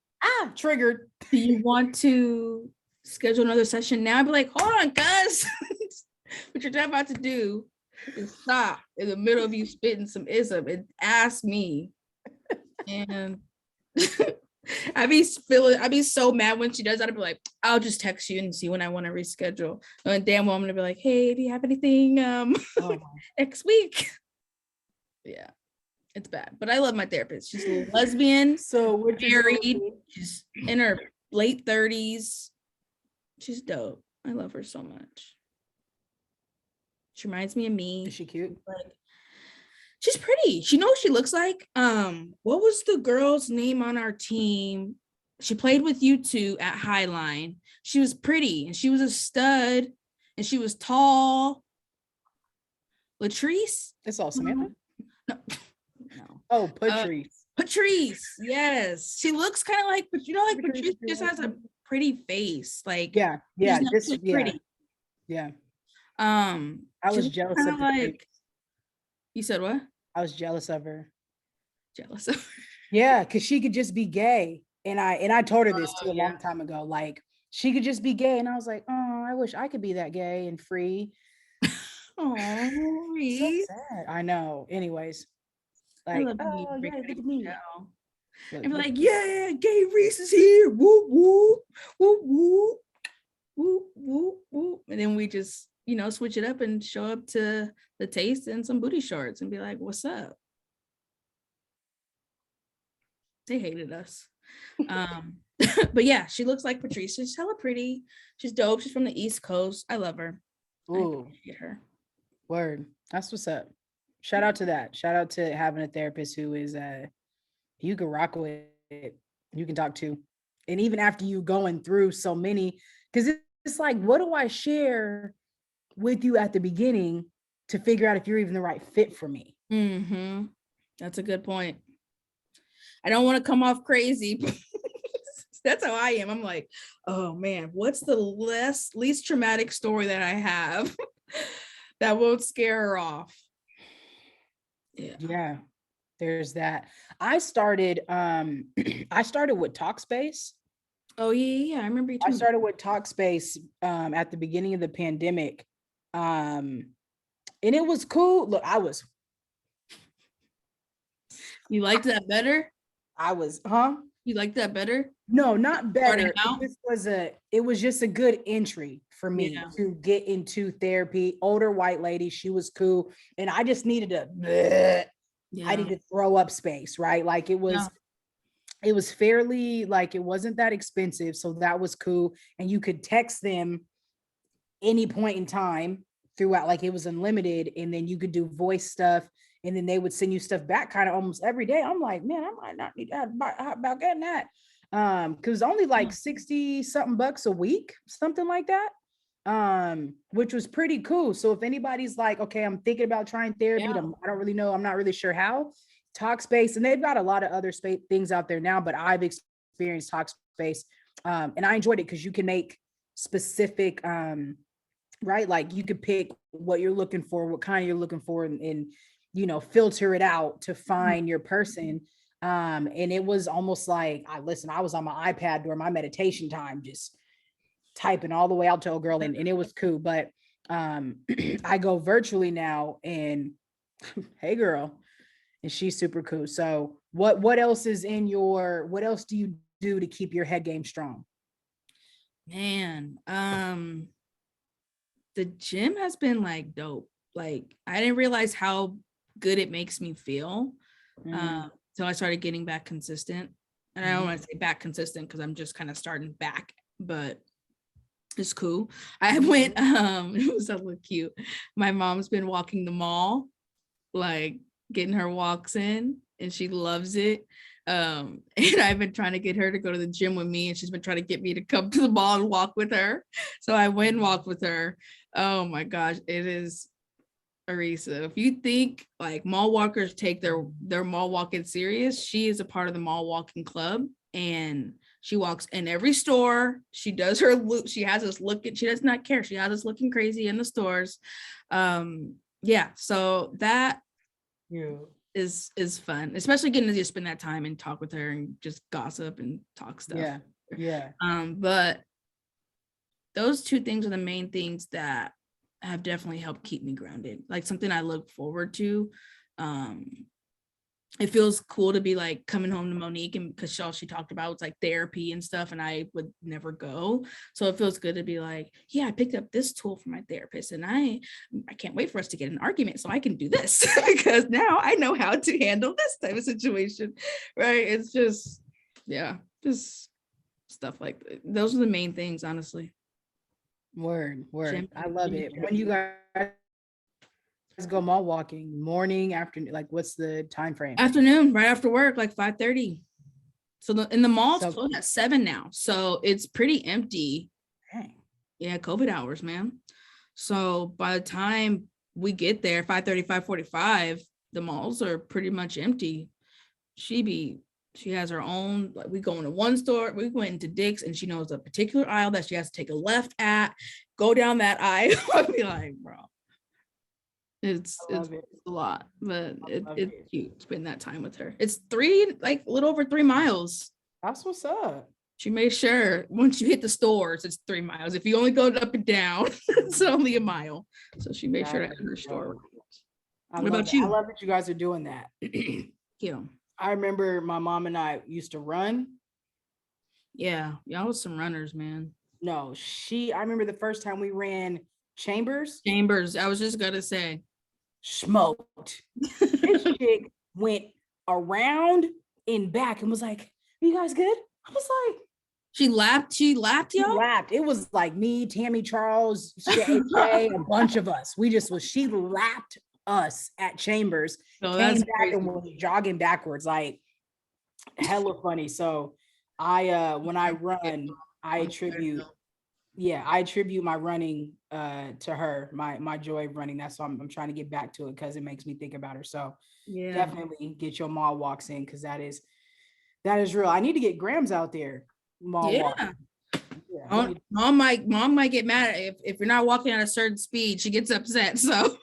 triggered. Do you want to schedule another session now? I'd be like, hold on, cuz. What you're about to do is stop in the middle of you spitting some ism and ask me. And I'd be so mad when she does that. I'd be like, I'll just text you and see when I want to reschedule. And damn well I'm gonna be like, hey, do you have anything next week? Yeah, it's bad. But I love my therapist. She's a lesbian, So what you're married, telling me? she's in her late 30s. She's dope. I love her so much. She reminds me of me. Is she cute? Like, she's pretty. She knows what she looks like. What was the girl's name on our team? She played with you two at Highline. She was pretty and she was a stud and she was tall. Latrice? It's all Samantha. No. No. Oh, Patrice. Patrice, yes. She looks kind of like, but you know, like Patrice just has a pretty face. Like, Yeah. she's pretty. Yeah. I I was jealous of her. like. You said what? I was jealous of her. Jealous of her. Yeah, because she could just be gay. And I told her this too a long time ago. Like, she could just be gay. And I was like, oh, I wish I could be that gay and free. Oh, Reese. So sad. I know. Anyways, I like, love oh yeah, look at me. And be like, yeah, gay Reese is here. Whoop, whoop, whoop, whoop, whoop, whoop, whoop. And then we just, switch it up and show up to the taste and some booty shorts and be like, what's up? They hated us. But yeah, she looks like Patrice. She's hella pretty. She's dope. She's from the East Coast. I love her. Ooh. I appreciate her. Word. That's what's up. Shout out to that. Shout out to having a therapist who is you can rock with, you can talk to. And even after you going through so many, because it's like, what do I share with you at the beginning to figure out if you're even the right fit for me? Mm-hmm. That's a good point. I don't want to come off crazy. That's how I am. I'm like, oh man, what's the least traumatic story that I have that won't scare her off? Yeah, there's that. I started with Talkspace. Oh yeah, I remember you I talking. started with Talkspace at the beginning of the pandemic. And it was cool. Look, You liked that better? You liked that better? No, not better. It was just a good entry for me to get into therapy. Older white lady, she was cool. And I just needed I needed to throw up space, right? Like it was fairly, like, it wasn't that expensive. So that was cool. And you could text them any point in time throughout, like it was unlimited. And then you could do voice stuff. And then they would send you stuff back kind of almost every day. I'm like, man, I might not need that about getting that. Cause only like 60 something bucks a week, something like that. Which was pretty cool. So if anybody's like, okay, I'm thinking about trying therapy, I don't really know, I'm not really sure how. Talkspace, and they've got a lot of other things out there now, but I've experienced Talkspace, and I enjoyed it because you can make specific, right? Like you could pick what you're looking for, what kind you're looking for, and filter it out to find your person. And it was almost like, I was on my iPad during my meditation time, just typing all the way out to a girl, and it was cool. But I go virtually now, and hey girl, and she's super cool. So what else is what else do you do to keep your head game strong? Man, the gym has been like dope. Like I didn't realize how good it makes me feel. So I started getting back consistent. And I don't want to say back consistent because I'm just kind of starting back, but it's cool. I went, it was so cute. My mom's been walking the mall, like getting her walks in, and she loves it. And I've been trying to get her to go to the gym with me, and she's been trying to get me to come to the mall and walk with her. So I went and walked with her. Oh my gosh, it is Arisa. If you think like mall walkers take their mall walking serious, she is a part of the mall walking club, and she walks in every store. She does her look. She has us looking. She does not care. She has us looking crazy in the stores. So that is fun, especially getting to just spend that time and talk with her and just gossip and talk stuff. But those two things are the main things that have definitely helped keep me grounded, like something I look forward to. And it feels cool to be like coming home to Monique, and because all she talked about was like therapy and stuff, and I would never go. So it feels good to be like, yeah, I picked up this tool from my therapist, and I can't wait for us to get in an argument so I can do this because now I know how to handle this type of situation, right? It's just, yeah, just stuff like that. Those are the main things, honestly. Word. I love it. When you guys go mall walking, morning, afternoon, like what's the time frame? Afternoon, right after work, like 5:30. So in the mall's So- closed at 7 now, so it's pretty empty. Dang. Yeah, COVID hours, man. So by the time we get there, 5:30, 5:45, the malls are pretty much empty. She has her own, like we go into one store, we went into Dick's, and she knows a particular aisle that she has to take a left at, go down that aisle. I'd be like, bro, it's a lot, but it's cute to spend that time with her. It's a little over 3 miles. That's what's up. She made sure once you hit the stores, it's 3 miles. If you only go up and down, it's only a mile. So she made sure to hit her store. What about you? I love that you guys are doing that. Yeah. I remember my mom and I used to run. Yeah, y'all was some runners, man. No, I remember the first time we ran Chambers. I was just gonna say. Smoked. This chick went around and back and was like, "Are you guys good?" I was like, She lapped y'all? She lapped. It was like me, Tammy Charles, Shay, a bunch of us. She lapped us at Chambers, came back crazy. And was jogging backwards, like hella funny. So when I run, I attribute my running to her, my joy of running. That's why I'm trying to get back to it because it makes me think about her. So yeah, definitely get your mall walks in because that is real. I need to get Grams out there. Mall walk. Yeah. Mom might get mad if you're not walking at a certain speed. She gets upset. So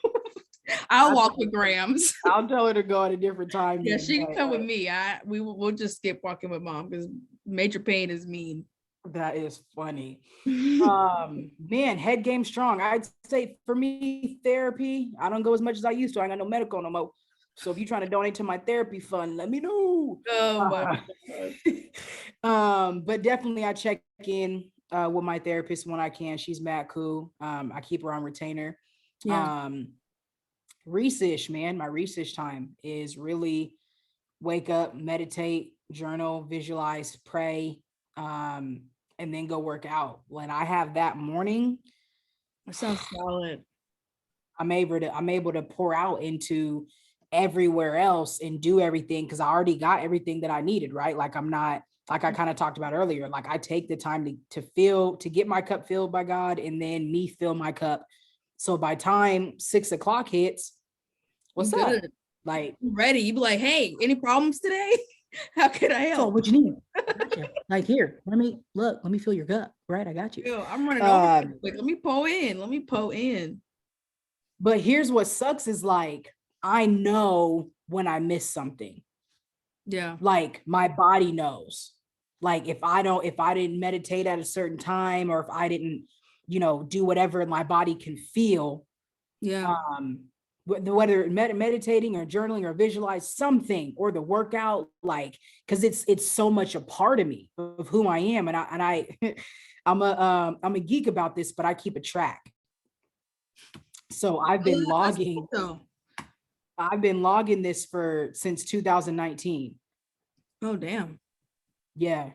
I'll walk with Grams. I'll tell her to go at a different time. Yeah, she can come with me. We'll just skip walking with Mom because Major Pain is mean. That is funny. Man, head game strong. I'd say for me, therapy. I don't go as much as I used to. I ain't got no medical no more. So if you're trying to donate to my therapy fund, let me know. But definitely I check in with my therapist when I can. She's mad cool. I keep her on retainer. Yeah. Research, man. My research time is really wake up, meditate, journal, visualize, pray, and then go work out. When I have that morning, that sounds solid. I'm able to pour out into everywhere else and do everything because I already got everything that I needed, right? Like I'm not, like I kind of talked about earlier, like I take the time to get my cup filled by God and then me fill my cup. So by time 6 o'clock hits, what's up? Like ready. You be like, hey, any problems today? How can I help? So what you need? Gotcha. Like here, let me fill your cup. Right, I got you. Yo, I'm running over. Like, let me pour in. But here's what sucks is like, I know when I miss something. Yeah. Like my body knows. Like if I didn't meditate at a certain time or if I didn't, do whatever my body can feel. Yeah. Whether meditating or journaling or visualize something or the workout, like, cause it's so much a part of me of who I am. And I'm a geek about this, but I keep a track. So I've been logging this since 2019. Oh, damn. Yeah.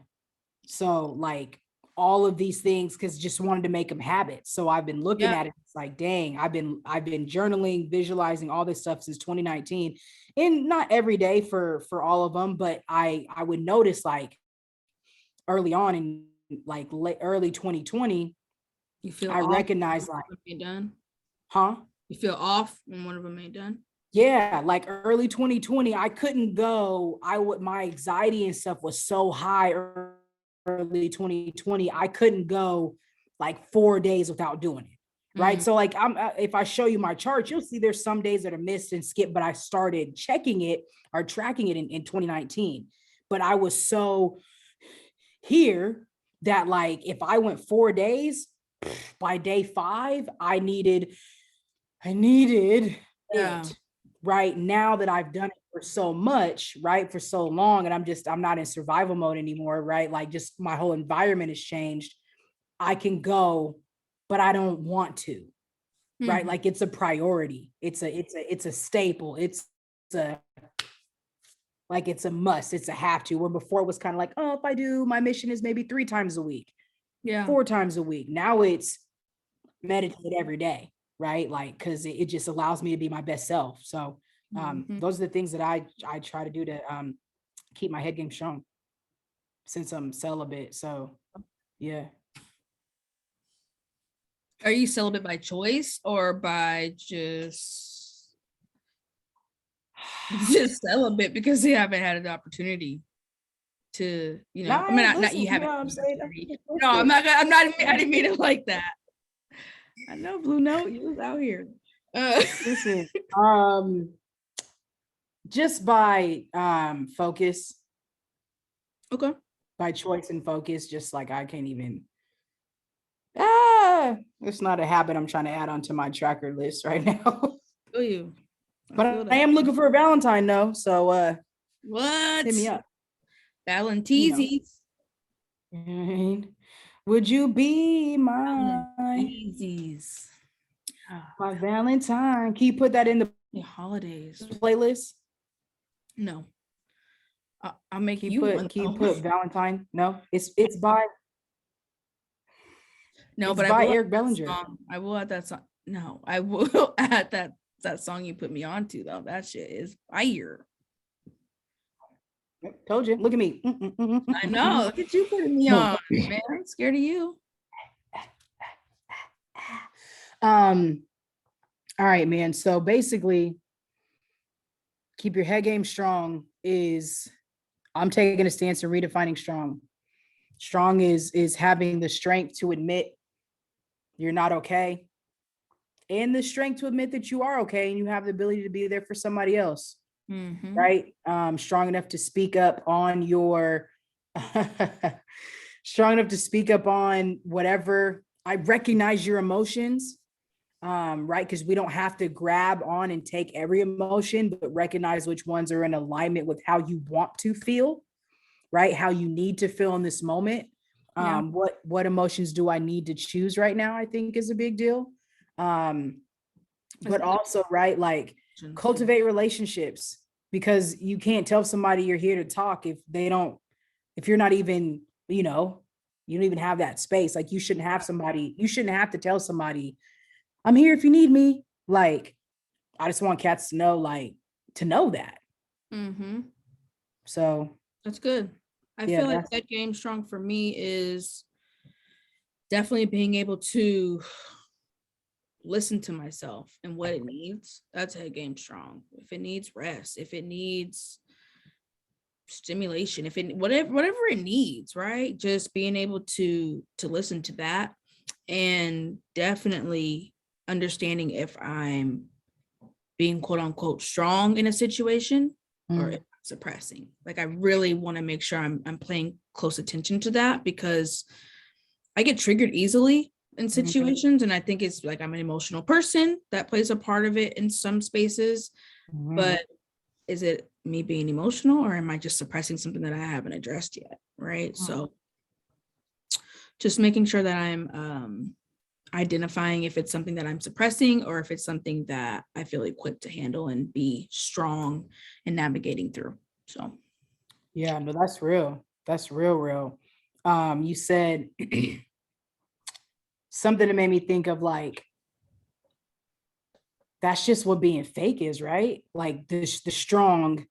So like all of these things, because just wanted to make them habits. So I've been looking at it. It's like, dang, I've been journaling, visualizing all this stuff since 2019, and not every day for all of them, but I would notice like early on in like early 2020, you feel I recognize like ain't done. Huh? You feel off when one of them ain't done? Yeah, like early 2020, I couldn't go. My anxiety and stuff was so high early 2020. I couldn't go like 4 days without doing it. Right. So like if I show you my chart, you'll see there's some days that are missed and skipped, but I started checking it or tracking it in 2019. But I was so here that like if I went 4 days, by day 5, I needed it. Right now that I've done it for so much, right? For so long. And I'm not in survival mode anymore, right? Like just my whole environment has changed. I can go, but I don't want to, right? Mhm. Like it's a priority. It's a staple. It's a, like it's a must. It's a have to. Where before it was kind of like, oh, if I do, my mission is maybe 3 times a week, Yeah. 4 times a week. Now it's meditate every day, right? Like, cause it just allows me to be my best self. So Mhm. those are the things that I try to do to keep my head game strong since I'm celibate. So yeah. Are you celibate by choice or by just celibate because you haven't had an opportunity to, I mean, Nah, not listen, you you know haven't what had I'm an saying? opportunity. No, I didn't mean it like that. I know Blue Note, you was out here. Listen, just by focus, Okay. by choice and focus, just like I can't even it's not a habit I'm trying to add onto my tracker list right now. Feel you. I But feel I that. am looking for a Valentine though. So What? hit me up. You know. Valenteezies. Would you be my Valenteezies. my Valentine? Can you put that in the Yeah, holidays. playlist? No. I'll make Can you you one. can you put Valentine? No, it's by No, it's but I by will add Eric that Bellinger. song. I will add that song. No, I will add that song you put me on to though. That shit is fire. Told you. Look at me. I know. Look at you putting me on, man. I'm scared of you. All right, man. So basically, keep your head game strong is I'm taking a stance and redefining strong. Strong is having the strength to admit you're not okay and the strength to admit that you are okay and you have the ability to be there for somebody else. Mm-hmm. Right? Strong enough to speak up on your strong enough to speak up on whatever. I recognize your emotions, right? Because we don't have to grab on and take every emotion, but recognize which ones are in alignment with how you want to feel, right? How you need to feel in this moment. Yeah. What emotions do I need to choose right now? I think is a big deal. But also, right, like cultivate relationships because you can't tell somebody you're here to talk if you're not even, you don't even have that space. Like you shouldn't have to tell somebody, I'm here if you need me. Like, I just want cats to know, to know that. Mm-hmm. So that's good. I feel like that game strong for me is definitely being able to listen to myself and what it needs. That's head game strong. If it needs rest, if it needs stimulation, if it whatever it needs, right? Just being able to listen to that and definitely understanding if I'm being quote unquote strong in a situation or if I'm suppressing. Like I really want to make sure I'm paying close attention to that because I get triggered easily in situations. And I think it's like I'm an emotional person that plays a part of it in some spaces. But is it me being emotional or am I just suppressing something that I haven't addressed yet? Right. So just making sure that I'm identifying if it's something that I'm suppressing or if it's something that I feel equipped to handle and be strong in navigating through. So yeah, no, that's real. That's real. You said something that made me think of like that's just what being fake is, right? Like the strong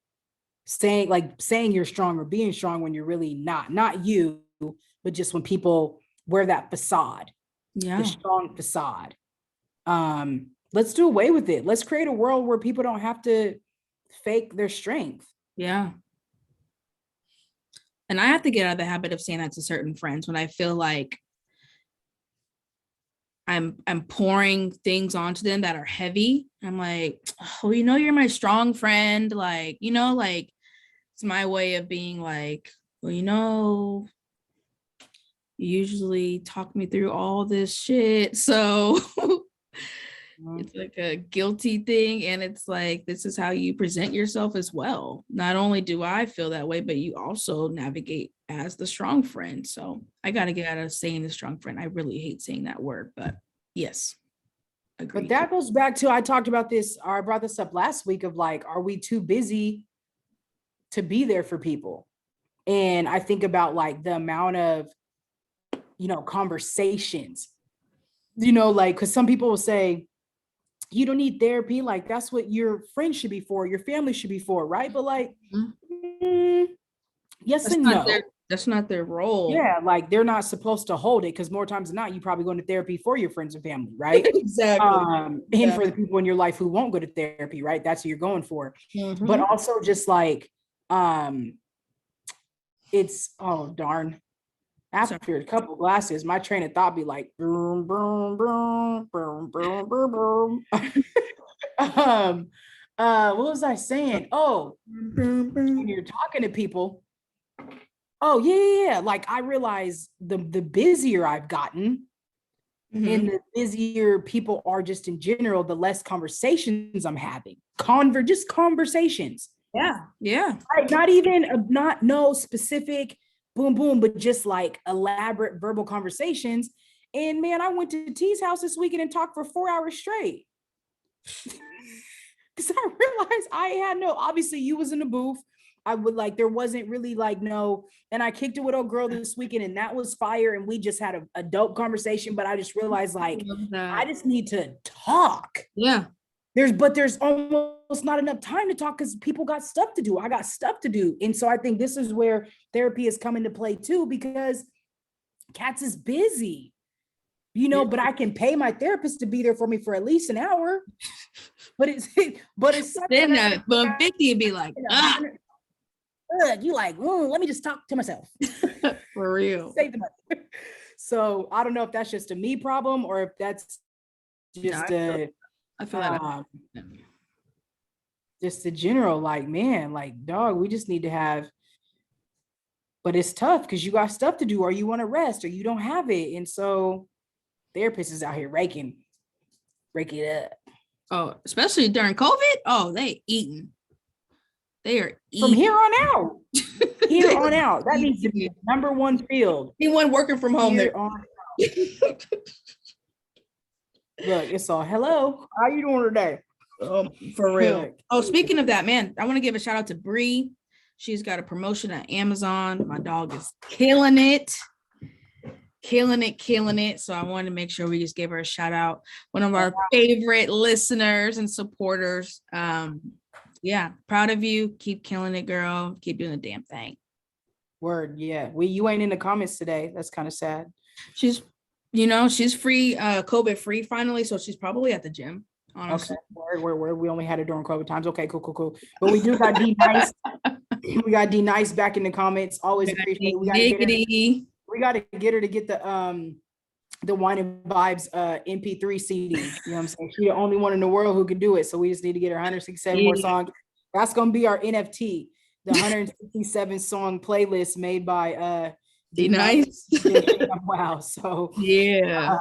saying you're strong or being strong when you're really not you, but just when people wear that facade, the strong facade. Let's do away with it. Let's create a world where people don't have to fake their strength. Yeah. And I have to get out of the habit of saying that to certain friends when I feel like I'm pouring things onto them that are heavy. I'm like, oh, you're my strong friend. Like, like it's my way of being like, well, you usually talk me through all this shit. So It's like a guilty thing, and it's like this is how you present yourself as well. Not only do I feel that way, but you also navigate as the strong friend. So I got to get out of saying the strong friend. I really hate saying that word, but yes, agreed. But that goes back to, I talked about this, or I brought this up last week, of like, are we too busy to be there for people? And I think about like the amount of, conversations, like, because some people will say, you don't need therapy. Like, that's what your friends should be for, your family should be for, right? But like, yes and no. That's not their role. Yeah, like they're not supposed to hold it, because more times than not, you probably go into therapy for your friends and family, right? Exactly. And for the people in your life who won't go to therapy, right? That's what you're going for. But also just like, it's, oh darn. After a couple glasses, my train of thought be like, boom, boom, boom, boom, boom, boom, boom. What was I saying? Oh, when you're talking to people, oh yeah. Like, I realize the busier I've gotten, and the busier people are just in general, the less conversations I'm having. Just conversations. Yeah. Right? Not even no specific boom, boom, but just like elaborate verbal conversations. And man, I went to T's house this weekend and talked for 4 hours straight. Because I realized I had obviously you was in the booth. I would like, there wasn't really like no, and I kicked it with old girl this weekend, and that was fire. And we just had a dope conversation, but I just realized like, I just need to talk. Yeah. There's almost not enough time to talk, because people got stuff to do. I got stuff to do. And so I think this is where therapy is coming to play too, because Cats is busy, but I can pay my therapist to be there for me for at least an hour. But it's then that 50 would be like, you like, let me just talk to myself. For real. Save the money. So I don't know if that's just a me problem, or if that's just I feel that just the general, like, man, like, dog, we just need to have, but it's tough because you got stuff to do, or you want to rest, or you don't have it. And so therapists is out here raking it up. Oh, especially during COVID. Oh, they eating. They are eating. From here on out. Here on out. That needs to be the number one field. Anyone working from home here there. On out. Look, it's all, hello. How you doing today? For real. Oh, speaking of that, man, I want to give a shout out to Bree. She's got a promotion at Amazon. My dog is killing it. So I wanted to make sure we just gave her a shout out. One of our favorite listeners and supporters. Yeah, proud of you. Keep killing it, girl. Keep doing the damn thing. Word, yeah. You ain't in the comments today. That's kind of sad. She's free, COVID free finally, so she's probably at the gym. Honestly. Okay. We only had it during COVID times. Okay, cool. But we do got D Nice. We got D Nice back in the comments. Always appreciate it. We got to get her to get the Wine and Vibes MP3 CD. You know what I'm saying? She's the only one in the world who can do it. So we just need to get her 167 more songs. That's gonna be our NFT, the 167 song playlist made by D Nice. Wow. So yeah,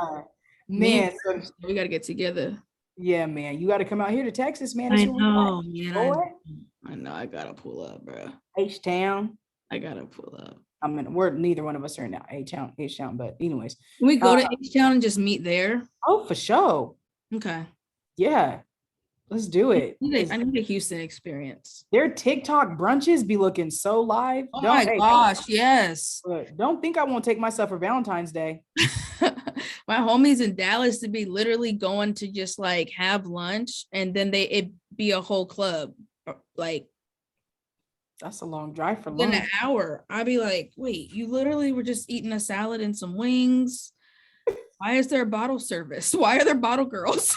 man, so we gotta get together. Yeah, man, you got to come out here to Texas, man. I know, man. I know. I gotta pull up, bro. H-Town. I gotta pull up. I mean, neither one of us are in H-Town, but anyways. Can we go to H-Town and just meet there? Oh, for sure. Okay. Yeah. Let's do it. I need a Houston experience. Their TikTok brunches be looking so live. Oh my gosh, yes. Don't think I won't take myself for Valentine's Day. My homies in Dallas to be literally going to just like have lunch, and then it be a whole club. Like, that's a long drive for lunch. In an hour. I'd be like, wait, you literally were just eating a salad and some wings. Why is there a bottle service? Why are there bottle girls?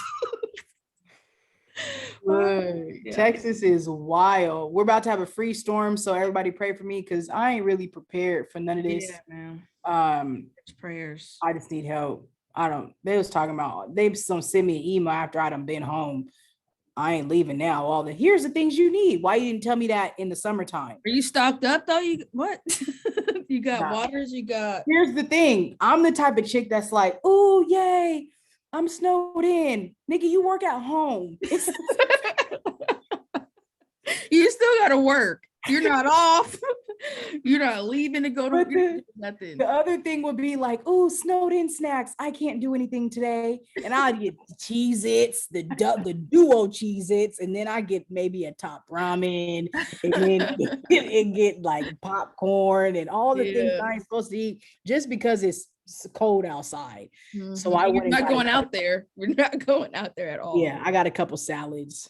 Yeah. Texas is wild. We're about to have a free storm, so everybody pray for me, because I ain't really prepared for none of this. Yeah, man. Prayers. I just need help. They was talking about, they some send me an email after I done been home. I ain't leaving now. Here's the things you need. Why you didn't tell me that in the summertime? Are you stocked up though? What? You got waters, you got. Here's the thing. I'm the type of chick that's like, oh, yay. I'm snowed in. Nigga, you work at home. You still gotta work. You're not off. You're not leaving to go to nothing. The other thing would be like, oh, snowed in snacks. I can't do anything today. And I'd get Cheez-Its, the duo Cheez-Its, and then I get maybe a top ramen, and then and get like popcorn and all the things I ain't supposed to eat just because it's cold outside. So I We're not going out there. We're not going out there at all. Yeah, I got a couple salads.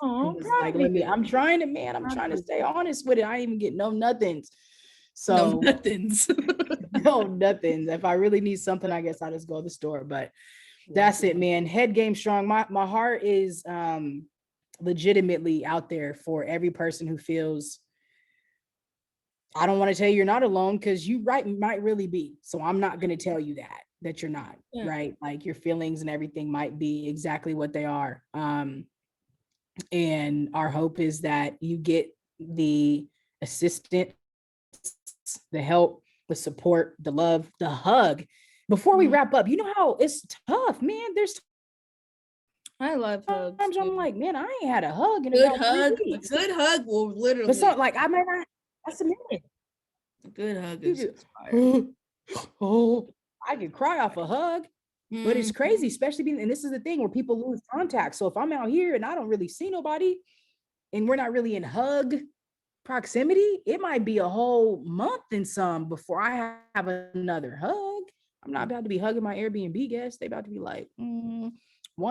Oh, like, I'm trying to stay honest with it. I didn't even get no nothings. So no nothings. no nothings. If I really need something, I guess I'll just go to the store. But that's it, man. Head game strong. My heart is legitimately out there for every person who feels. I don't want to tell you you're not alone, because you might really be. So I'm not going to tell you that you're not, right? Like, your feelings and everything might be exactly what they are. And our hope is that you get the assistance, the help, the support, the love, the hug. Before we wrap up, you know how it's tough, man. There's I love hugs. times I'm like, man, I ain't had a hug in good about hug. 3 weeks. A good hug will literally. But so, like, I might not. That's a minute. A good hug is. Oh, I could cry off a hug. But it's crazy, especially and this is the thing where people lose contact. So if I'm out here and I don't really see nobody, and we're not really in hug proximity, it might be a whole month and some before I have another hug. I'm not about to be hugging my Airbnb guests. They about to be like, 1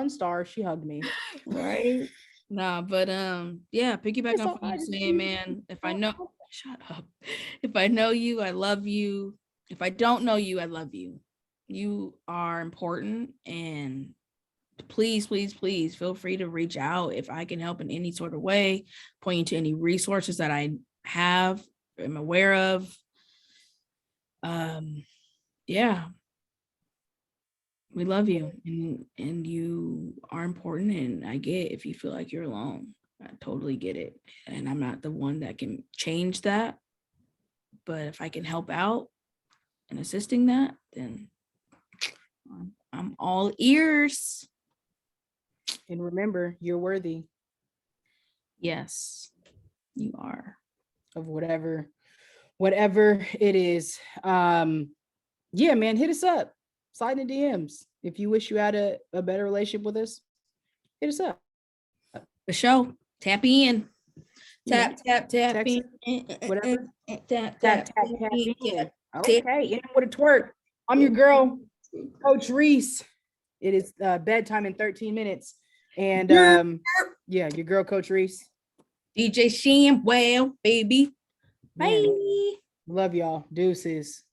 star, she hugged me. Right. Nah, but yeah, piggyback on what you're saying, man. If I know, shut up. If I know you, I love you. If I don't know you, I love you. You are important, and please feel free to reach out if I can help in any sort of way, point you to any resources that I am aware of. Yeah, we love you, and you are important, and I get if you feel like you're alone. I totally get it, and I'm not the one that can change that, but if I can help out in assisting that, then I'm all ears. And remember, you're worthy. Yes, you are. Of whatever it is. Yeah, man, hit us up. Slide in the DMs. If you wish you had a better relationship with us, hit us up. The show. Tap in. Tap in. Whatever. Tap in. Okay, in with a twerk. I'm your girl, Coach Rees. It is bedtime in 13 minutes. And yeah, your girl, Coach Rees. DJ Sham, well, baby. Bye. Man, love y'all. Deuces.